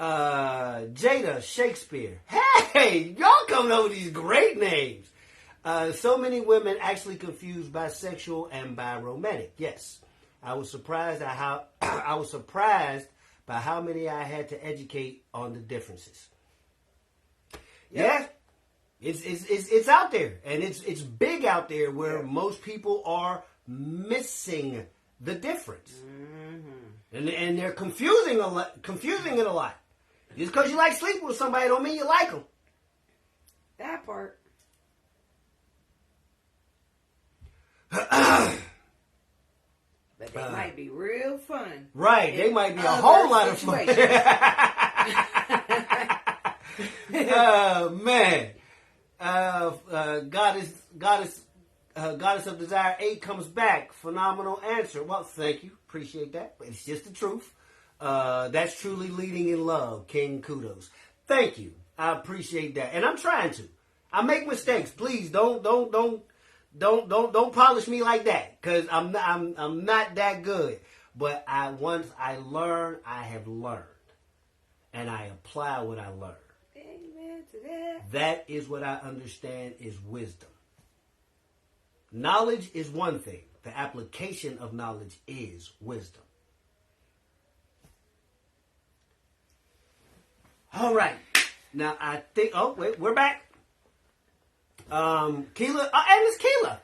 Jada Shakespeare. Hey, y'all coming up with these great names. So many women actually confuse bisexual and biromantic. Yes, I was surprised by how many I had to educate on the differences. Yeah, it's out there, and it's big out there where most people are missing the difference, and they're confusing it a lot. Just because you like sleeping with somebody don't mean you like them. That part. But they might be real fun. Right, they might be a whole lot of fun. Oh man, Goddess of Desire 8 comes back. Phenomenal answer. Well, thank you, appreciate that. But it's just the truth. That's truly leading in love. King kudos. Thank you. I appreciate that, and I'm trying to. I make mistakes. Please don't polish me like that, because I'm not that good. But once I learn, I have learned, and I apply what I learned. Amen to that. That is what I understand is wisdom. Knowledge is one thing. The application of knowledge is wisdom. All right. Now, I think... Oh, wait. We're back. Keela. And it's Keela.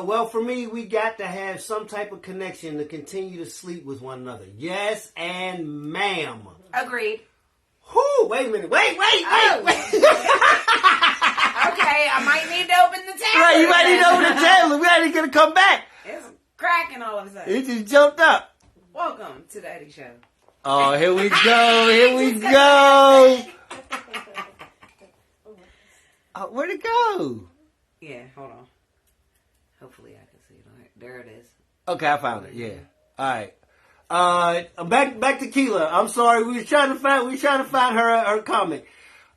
Well, for me, we got to have some type of connection to continue to sleep with one another. Yes, and ma'am. Agreed. Whoo, wait a minute. Wait. Okay, I might need to open the tablet. Right, you might need to open the tablet. We ain't going to come back. It's cracking all of a sudden. It just jumped up. Welcome to the Eddie Show. Oh, here we go. Oh, where'd it go? Yeah, hold on. Hopefully I can see it. All right, there it is. Okay, I found it. Yeah. All right. Back to Keela. I'm sorry. We was trying to find her comment.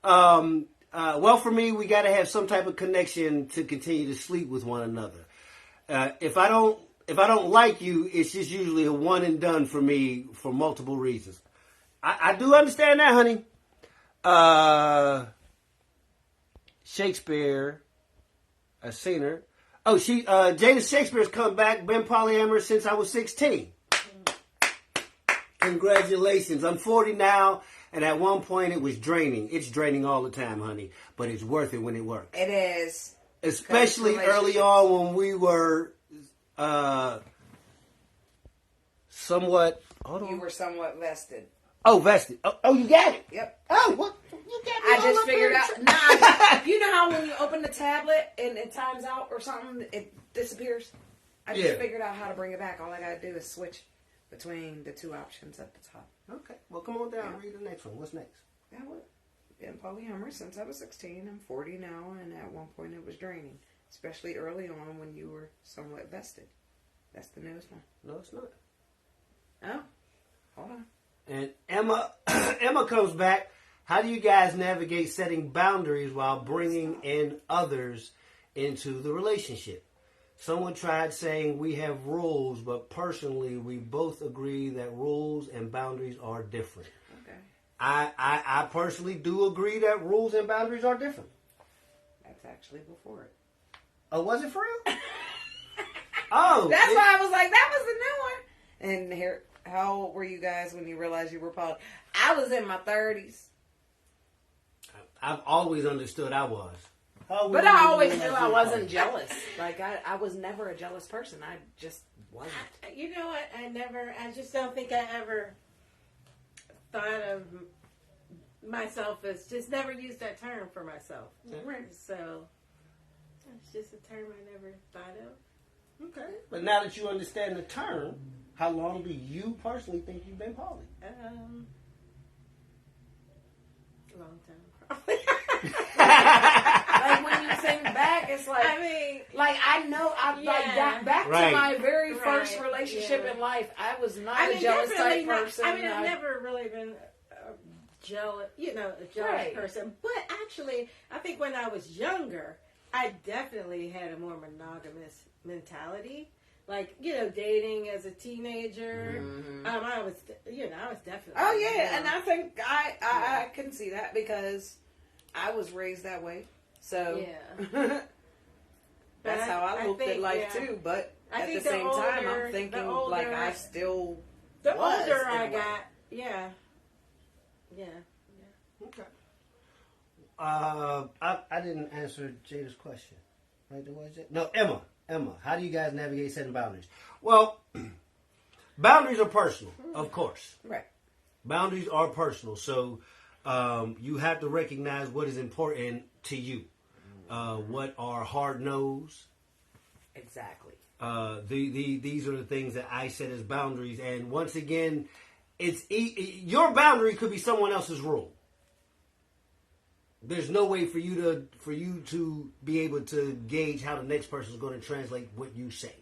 Well, for me, we got to have some type of connection to continue to sleep with one another. If I don't like you, it's just usually a one and done for me for multiple reasons. I do understand that, honey. Shakespeare, I've seen her. Oh, Jada Shakespeare's come back, been polyamorous since I was 16. Congratulations. I'm 40 now, and at one point it was draining. It's draining all the time, honey, but it's worth it when it works. It is. Especially early on when we were somewhat... Hold on. You were somewhat vested. Oh, vested. Oh, you got it? Yep. Oh, what? You got me I all just up figured there. out. Nah, you know how when you open the tablet and it times out or something, it disappears? I just figured out how to bring it back. All I got to do is switch between the two options at the top. Okay. Well, come on down. Read the next one. What's next? Yeah, well, been polyamorous since I was 16. I'm 40 now, and at one point it was draining, especially early on when you were somewhat vested. That's the newest one. No, it's not. Oh, hold on. And Emma comes back. How do you guys navigate setting boundaries while bringing in others into the relationship? Someone tried saying we have rules, but personally, we both agree that rules and boundaries are different. Okay. I personally do agree that rules and boundaries are different. That's actually before it. Oh, was it for real? Oh. That's why I was like, that was the new one. And here, how old were you guys when you realized you were poly? I was in my 30s. I've always understood I was. But I always knew I wasn't jealous. Like, I was never a jealous person. I just wasn't. You know what? I just don't think I ever thought of myself as, just never used that term for myself. Right. So, it's just a term I never thought of. Okay. But now that you understand the term, how long do you personally think you've been poly? Long time, probably. Like, when you think back, it's like, I mean, like, I know, back to my very first relationship in life, I was not a jealous type person. I've never really been a jealous person. But actually, I think when I was younger, I definitely had a more monogamous mentality. Like, dating as a teenager. Mm-hmm. I was definitely. Oh yeah, and I think I can see that because I was raised that way. So yeah, that's how I looked at life too. But at the same time, I'm thinking like I still. The older I got, yeah. Okay. I didn't answer Jada's question. Right? Was it? No, Emma, how do you guys navigate setting boundaries? Well, boundaries are personal, of course. Right. Boundaries are personal, so you have to recognize what is important to you. What are hard no's? Exactly. These are the things that I set as boundaries, and once again, your boundary could be someone else's rule. There's no way for you to be able to gauge how the next person is going to translate what you say.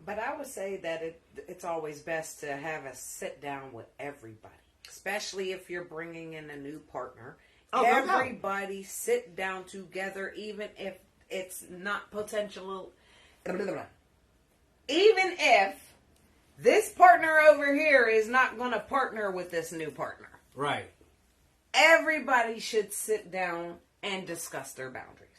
But I would say that it's always best to have a sit down with everybody, especially if you're bringing in a new partner. Oh, everybody sit down together, even if it's not potential. Even if this partner over here is not going to partner with this new partner. Right. Everybody should sit down and discuss their boundaries.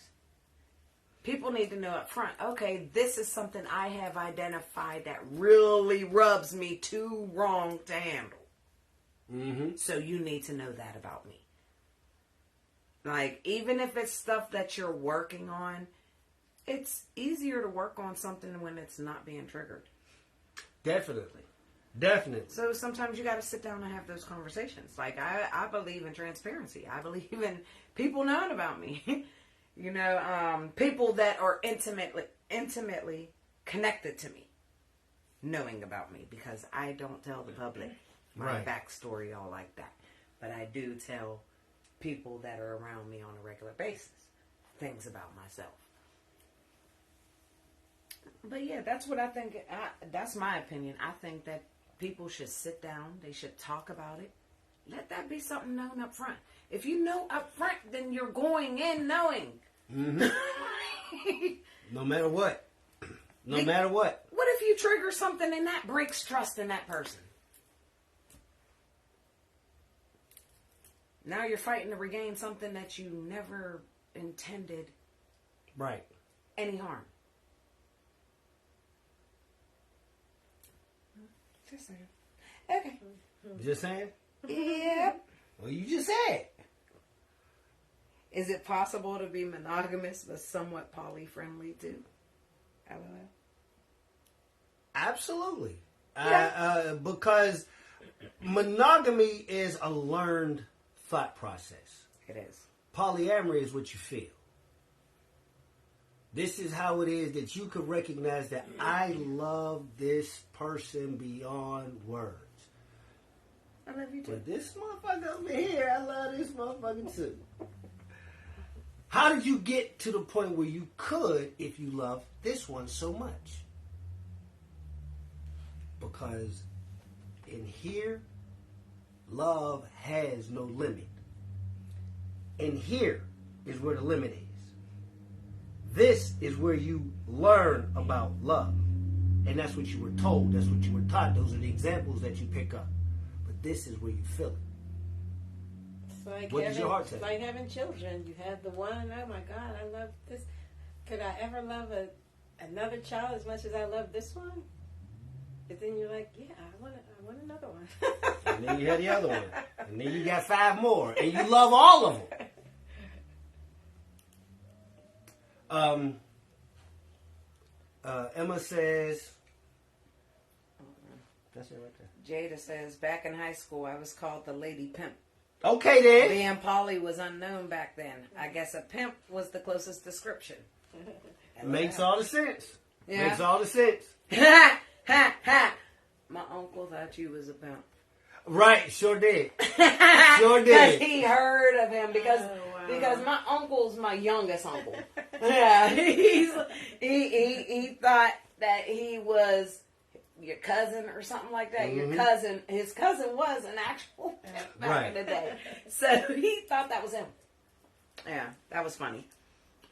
People need to know up front, okay, this is something I have identified that really rubs me too wrong to handle. Mm-hmm. So you need to know that about me. Like, even if it's stuff that you're working on, it's easier to work on something when it's not being triggered. Definitely. So sometimes you got to sit down and have those conversations. Like, I believe in transparency. I believe in people knowing about me. People that are intimately connected to me knowing about me, because I don't tell the public my backstory all like that. But I do tell people that are around me on a regular basis things about myself. But yeah, that's what I think. That's my opinion. I think that people should sit down. They should talk about it. Let that be something known up front. If you know up front, then you're going in knowing. Mm-hmm. No matter what. Matter what. What if you trigger something and that breaks trust in that person? Now you're fighting to regain something that you never intended any harm. Just saying. Okay. Just saying? Yep. Well, you just said. Is it possible to be monogamous but somewhat poly-friendly too? LOL. Absolutely. Yeah. Because monogamy is a learned thought process. It is. Polyamory is what you feel. This is how it is that you can recognize that I love this person beyond words. I love you too. But this motherfucker over here, I love this motherfucker too. How did you get to the point where you could if you love this one so much? Because in here, love has no limit. And here is where the limit is. This is where you learn about love. And that's what you were told. That's what you were taught. Those are the examples that you pick up. But this is where you feel it. It's like What does your heart say? It's like having children. You have the one, oh my God, I love this. Could I ever love another child as much as I love this one? But then you're like, yeah, I want another one. And then you had the other one. And then you got 5 more. And you love all of them. Emma says, that's it right there. Jada says, back in high school, I was called the Lady Pimp. Okay then. Being poly was unknown back then. I guess a pimp was the closest description. Makes all the sense. Yeah. Makes all the sense. Ha! Ha! Ha! My uncle thought you was a pimp. Right, sure did. Sure did. Because he heard of him. Because my uncle's my youngest uncle. Yeah, he thought that he was your cousin or something like that. Mm-hmm. His cousin was an actual pimp back in the day. So he thought that was him. Yeah, that was funny.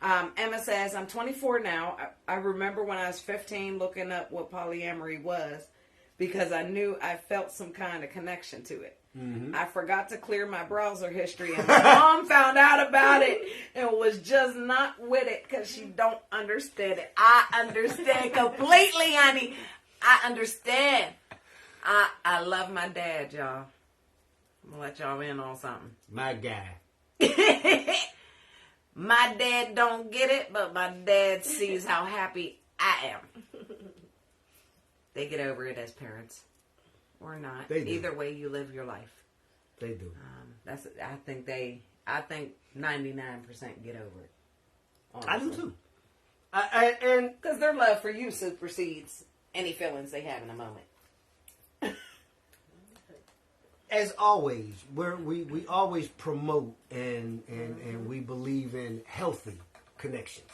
Emma says, I'm 24 now. I remember when I was 15 looking up what polyamory was because I knew I felt some kind of connection to it. Mm-hmm. I forgot to clear my browser history and my mom found out about it and was just not with it because she don't understand it. I understand completely, honey. I understand. I love my dad, y'all. I'm going to let y'all in on something. My guy. My dad don't get it, but my dad sees how happy I am. They get over it as parents. Or not. Either way, you live your life. They do. I think 99% get over it. Honestly. I do too. And because their love for you supersedes any feelings they have in a moment. as always, we always promote and we believe in healthy connections.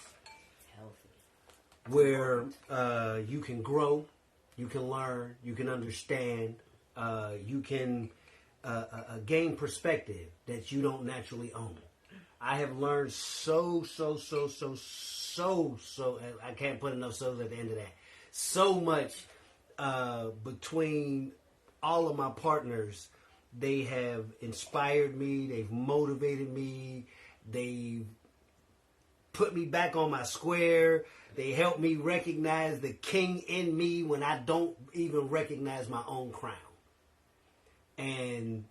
Where you can grow, you can learn, you can understand, you can gain perspective that you don't naturally own. I have learned so, I can't put enough so's at the end of that. So much between all of my partners. They have inspired me, they've motivated me, they've put me back on my square. They help me recognize the king in me when I don't even recognize my own crown. And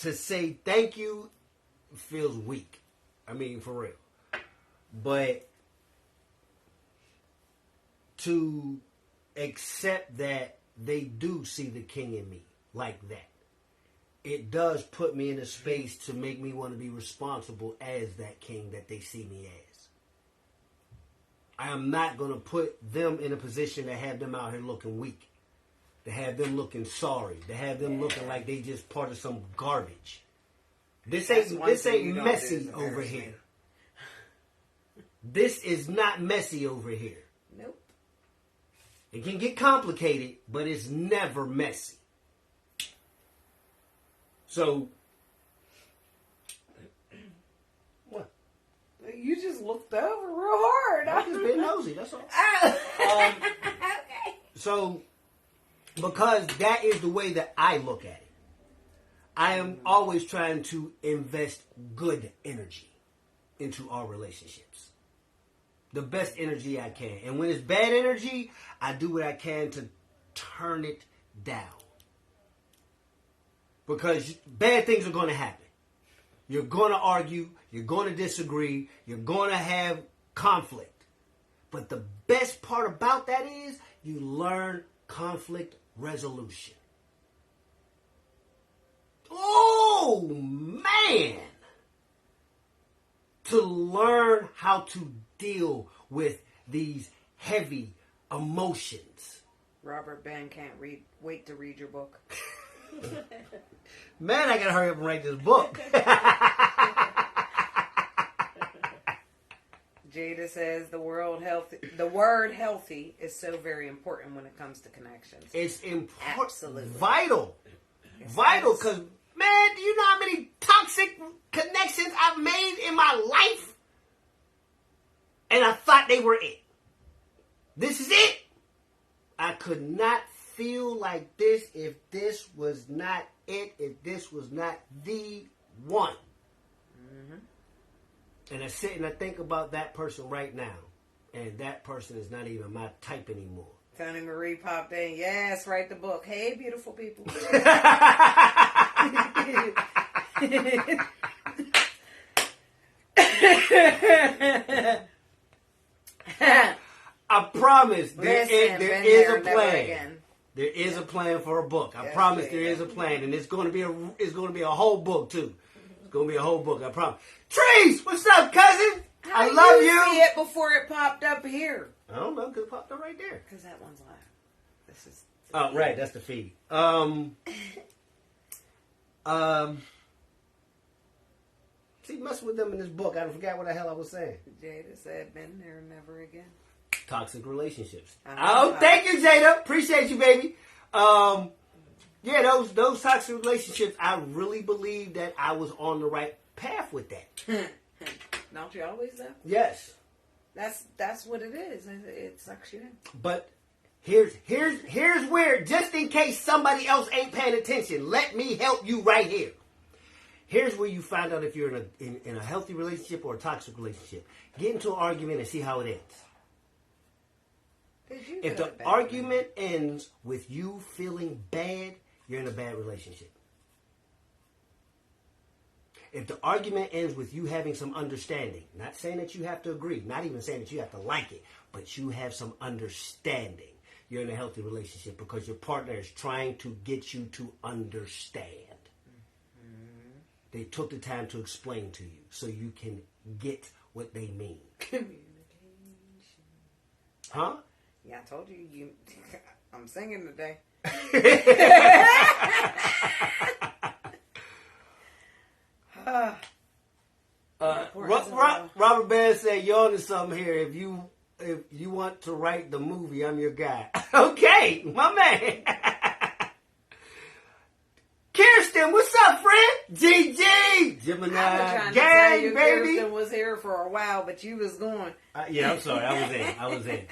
to say thank you feels weak. I mean, for real. But to accept that they do see the king in me like that, it does put me in a space to make me want to be responsible as that king that they see me as. I am not going to put them in a position to have them out here looking weak, to have them looking sorry, to have them looking like they just part of some garbage. This ain't messy over here. This is not messy over here. Nope. It can get complicated, but it's never messy. So, what? You just looked over real hard. I just been nosy, that's all. Okay. So, because that is the way that I look at it, I am always trying to invest good energy into our relationships. The best energy I can. And when it's bad energy, I do what I can to turn it down. Because bad things are going to happen. You're going to argue. You're going to disagree. You're going to have conflict. But the best part about that is you learn conflict resolution. Oh, man! To learn how to deal with these heavy emotions. Robert Ben can't wait to read your book. Man, I gotta hurry up and write this book. Jada says the word healthy is so very important when it comes to connections. It's important. Absolutely. Vital. Vital, because, man, do you know how many toxic connections I've made in my life? And I thought they were it. This is it. I could not feel like this if this was not it, if this was not the one. Mm-hmm. And I sit and I think about that person right now. And that person is not even my type anymore. Tony Marie popped in. Yes, write the book. Hey, beautiful people. I promise there is a plan. Again. There is a plan for a book. I promise there is a plan, and it's going to be a whole book too. It's going to be a whole book. I promise. Trees, what's up, cousin? How I love you. See it before it popped up here. I don't know, because it popped up right there. Because that one's live. This is. Oh, right, that's the feed. See, messing with them in this book, I forgot what the hell I was saying. Jada said, "Been there, never again." Toxic relationships. Oh, thank you, Jada. Appreciate you, baby. Yeah, those toxic relationships, I really believe that I was on the right path with that. Don't you always though? Yes. That's what it is. It sucks you in. But here's where, just in case somebody else ain't paying attention, let me help you right here. Here's where you find out if you're in a healthy relationship or a toxic relationship. Get into an argument and see how it ends. If the argument ends with you feeling bad, you're in a bad relationship. If the argument ends with you having some understanding, not saying that you have to agree, not even saying that you have to like it, but you have some understanding, you're in a healthy relationship because your partner is trying to get you to understand. Mm-hmm. They took the time to explain to you so you can get what they mean. Communication. Huh? Yeah, I told you. I'm singing today. Robert Bass said, "You're onto something here. If you want to write the movie, I'm your guy." Okay, my man. Kirsten, what's up, friend? GG, Gemini gang, baby. Kirsten was here for a while, but you was going. Yeah, I'm sorry. I was in.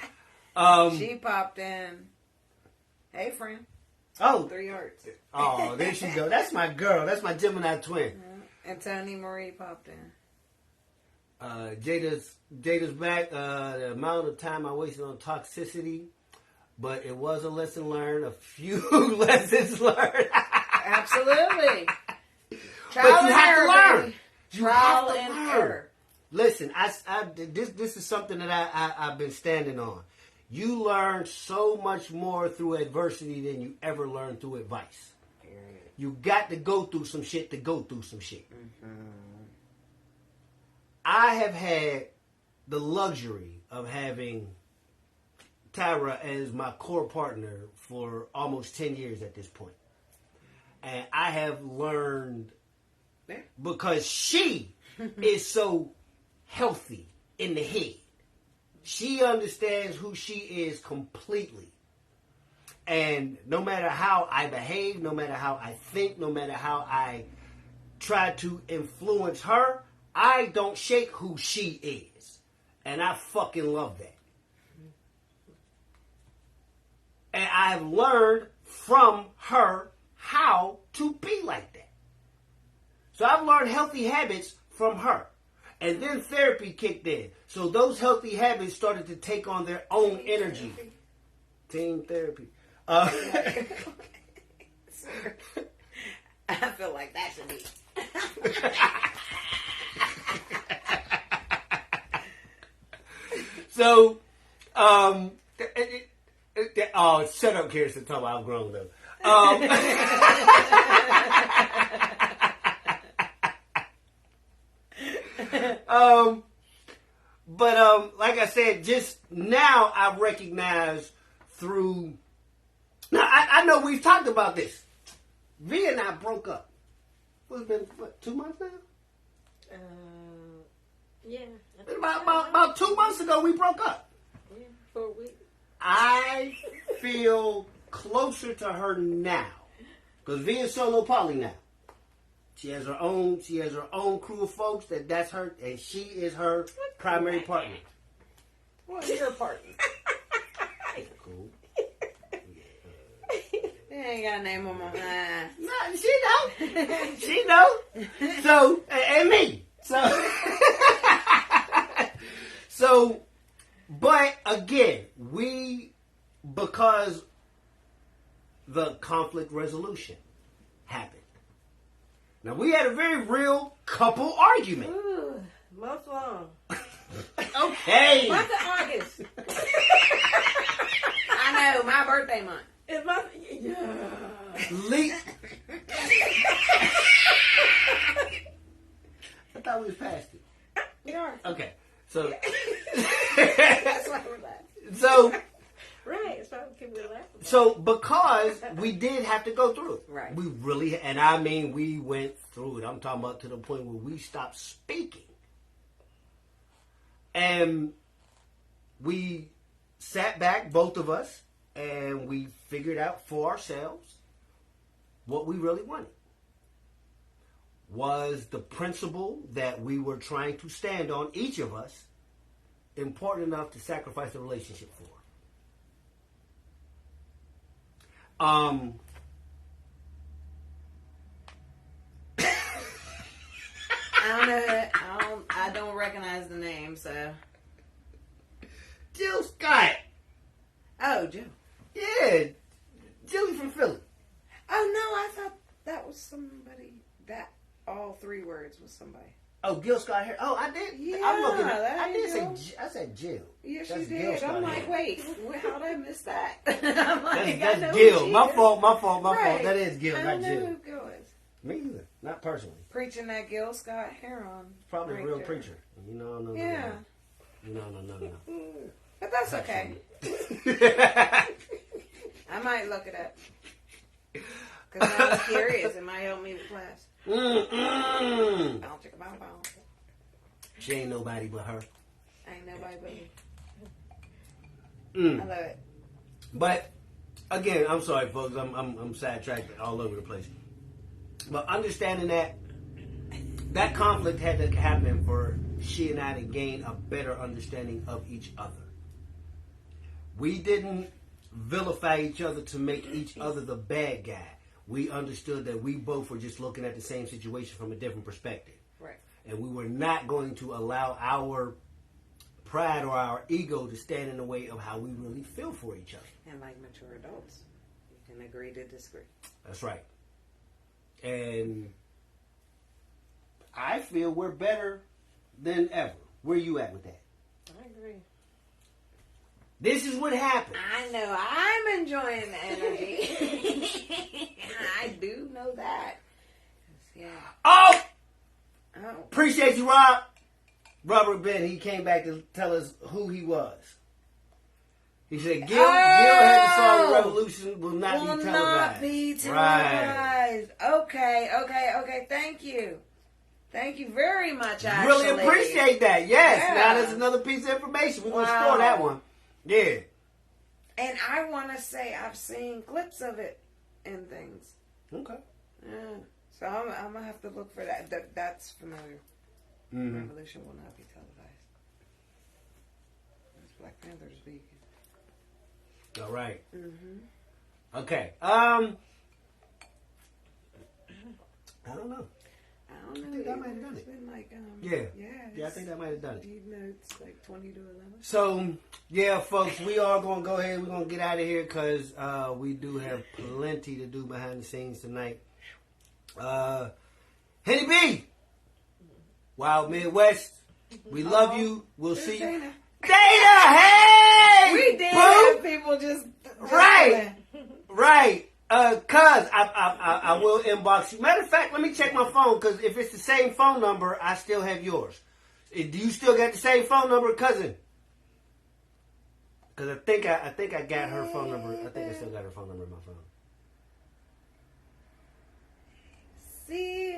She popped in. Hey, friend. Oh, 3 hearts. Oh, there she go. That's my girl. That's my Gemini twin. And Tony Marie popped in. Jada's back. The amount of time I wasted on toxicity, but it was a lesson learned. A few lessons learned. Absolutely. Trial but you and have to error, learn. baby. You Trial have to and learn. error. Listen, this is something that I've been standing on. You learn so much more through adversity than you ever learn through advice. You got to go through some shit to go through some shit. I have had the luxury of having Tyra as my core partner for almost 10 years at this point. And I have learned, because she is so healthy in the head. She understands who she is completely. And no matter how I behave, no matter how I think, no matter how I try to influence her, I don't shake who she is. And I fucking love that. And I've learned from her how to be like that. So I've learned healthy habits from her. And then therapy kicked in. So those healthy habits started to take on their own energy. Team therapy. I feel like that should be. So, oh, shut up, Kirsten. Talk about I'm grown though. But like I said, just now I recognize through. Now I know we've talked about this. V and I broke up. It's been 2 months now. Yeah. About 2 months ago we broke up. Yeah, for a week. I feel closer to her now because V is solo poly now. She has her own crew of folks that's her, and she is her primary partner. Well, your partner. Cool. You ain't got a name on my mind. No, she know. She know. So and me. So, but again, because the conflict resolution happened. Now, we had a very real couple argument. Ooh, month long. Okay. Month of August. I know, my birthday month. It's month. Yeah. I thought we was past it. We are. Okay. So. That's why we're laughing. So. Right. That's why we can laugh. So, because we did have to go through it. Right. We really, and I mean, we went through it. I'm talking about to the point where we stopped speaking. And we sat back, both of us, and we figured out for ourselves what we really wanted. Was the principle that we were trying to stand on, each of us, important enough to sacrifice the relationship for? I don't know. I don't recognize the name, so. Jill Scott. Oh, Jill. Yeah, Jilly from Philly. Oh no, I thought that was somebody. That all 3 words was somebody. Oh, Gil Scott here. Oh, I did. Yeah, I'm looking at, that I ain't did Jill. say. I said Jill. Yes, That's you Gil did. Scott I'm like, here. wait, how did I miss that? I'm like, That's Gil. My fault. Right. That is Gil, I not don't know Jill. who Gil is. Me either. Not personally. Preaching that Gil Scott Heron. Probably right a real there. preacher. No. Yeah. No. But that's okay. I might look it up. Because I'm curious. It might help me with class. Bow, chicka, bow, bow. She ain't nobody but her. Ain't nobody but me. I love it. But again, I'm sorry, folks. I'm sidetracked all over the place. But understanding that conflict had to happen for she and I to gain a better understanding of each other. We didn't vilify each other to make each other the bad guy. We understood that we both were just looking at the same situation from a different perspective. Right. And we were not going to allow our pride or our ego to stand in the way of how we really feel for each other. And like mature adults, you can agree to disagree. That's right. And I feel we're better than ever. Where you at with that? I agree. This is what happened. I know. I'm enjoying the energy. I do know that. Yeah. Oh! Oh. Appreciate you, Rob. Robert Ben, he came back to tell us who he was. He said, Gil had the song The Revolution will not be televised. Not be televised. Right. Okay. Thank you. Thank you very much, Ashley. Really appreciate that. Yes. Yeah. Now there's another piece of information. We're going to store that one. Yeah. And I want to say I've seen clips of it and things. Okay. Yeah. So I'm going to have to look for that. That's familiar. Mm-hmm. Revolution will not be televised. That's Black Panther's speaking. All right. Mm-hmm. Okay. I don't know. I think that might have done it. Been like, yeah, I think that might have done it. Even though it's like 20 to 11. So, yeah, folks, we are going to go ahead. We're going to get out of here because we do have plenty to do behind the scenes tonight. Henny B, Wild Midwest, we love you. We'll see you. Dana, hey! We did have people just right. Cuz I will inbox you. Matter of fact, let me check my phone, because if it's the same phone number, I still have yours. Do you still got the same phone number, cousin? Because I think I got her phone number. I think I still got her phone number in my phone. See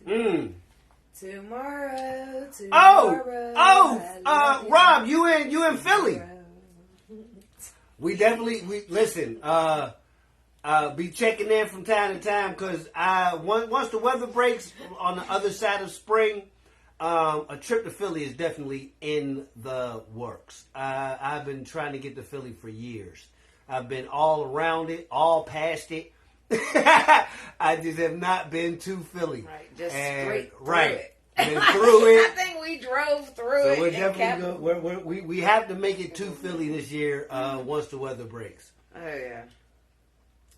you tomorrow. Rob, you in Philly? We listen. Be checking in from time to time, because once the weather breaks on the other side of spring, a trip to Philly is definitely in the works. I've been trying to get to Philly for years. I've been all around it, all past it. I just have not been to Philly. Right, just straight through it. Been through it. I think we drove through it. So we're definitely we have to make it to Philly this year once the weather breaks. Oh yeah.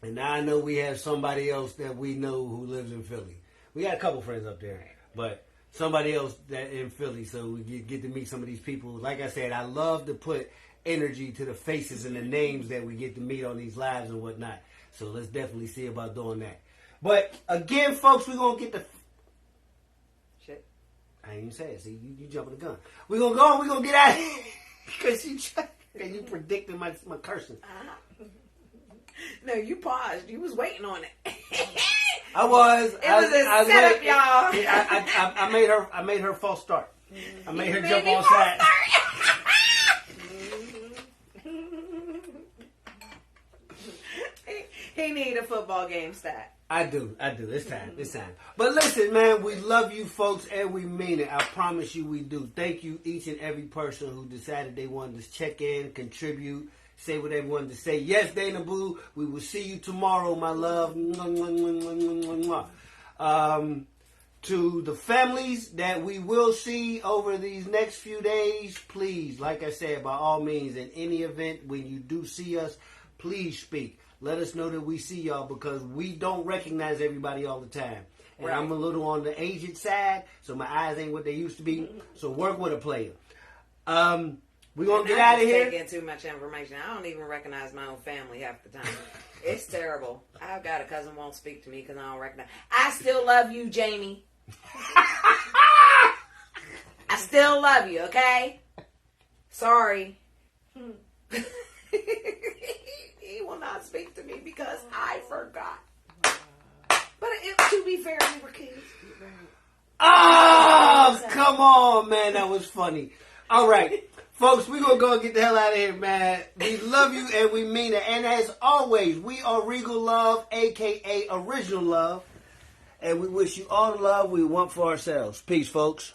And now I know we have somebody else that we know who lives in Philly. We got a couple friends up there, but somebody else that in Philly, so we get to meet some of these people. Like I said, I love to put energy to the faces and the names that we get to meet on these lives and whatnot. So let's definitely see about doing that. But again, folks, we're gonna get the shit. I ain't even say it. See, you jumping the gun. We're gonna go. We're gonna get out of here because you predicted my cursing. No, you paused. You was waiting on it. I was. It was a setup, y'all. I made her false start. I made her jump on side. He need a football game stat. I do. It's time. But listen, man, we love you folks, and we mean it. I promise you we do. Thank you, each and every person who decided they wanted to check in, contribute, say what they wanted to say. Yes, Dana Boo, we will see you tomorrow, my love. To the families that we will see over these next few days, please, like I said, by all means, in any event, when you do see us, please speak. Let us know that we see y'all, because we don't recognize everybody all the time. And right. I'm a little on the aged side, so my eyes ain't what they used to be. So work with a player. We're going to get out of here. Taking too much information. I don't even recognize my own family half the time. It's terrible. I've got a cousin who won't speak to me because I don't recognize. I still love you, Jamie. I still love you, okay? Sorry. He will not speak to me because I forgot. But to be fair, we were kids. Oh, come on, man. That was funny. All right. Folks, we're going to go and get the hell out of here, man. We love you and we mean it. And as always, we are Regal Love, a.k.a. Original Love. And we wish you all the love we want for ourselves. Peace, folks.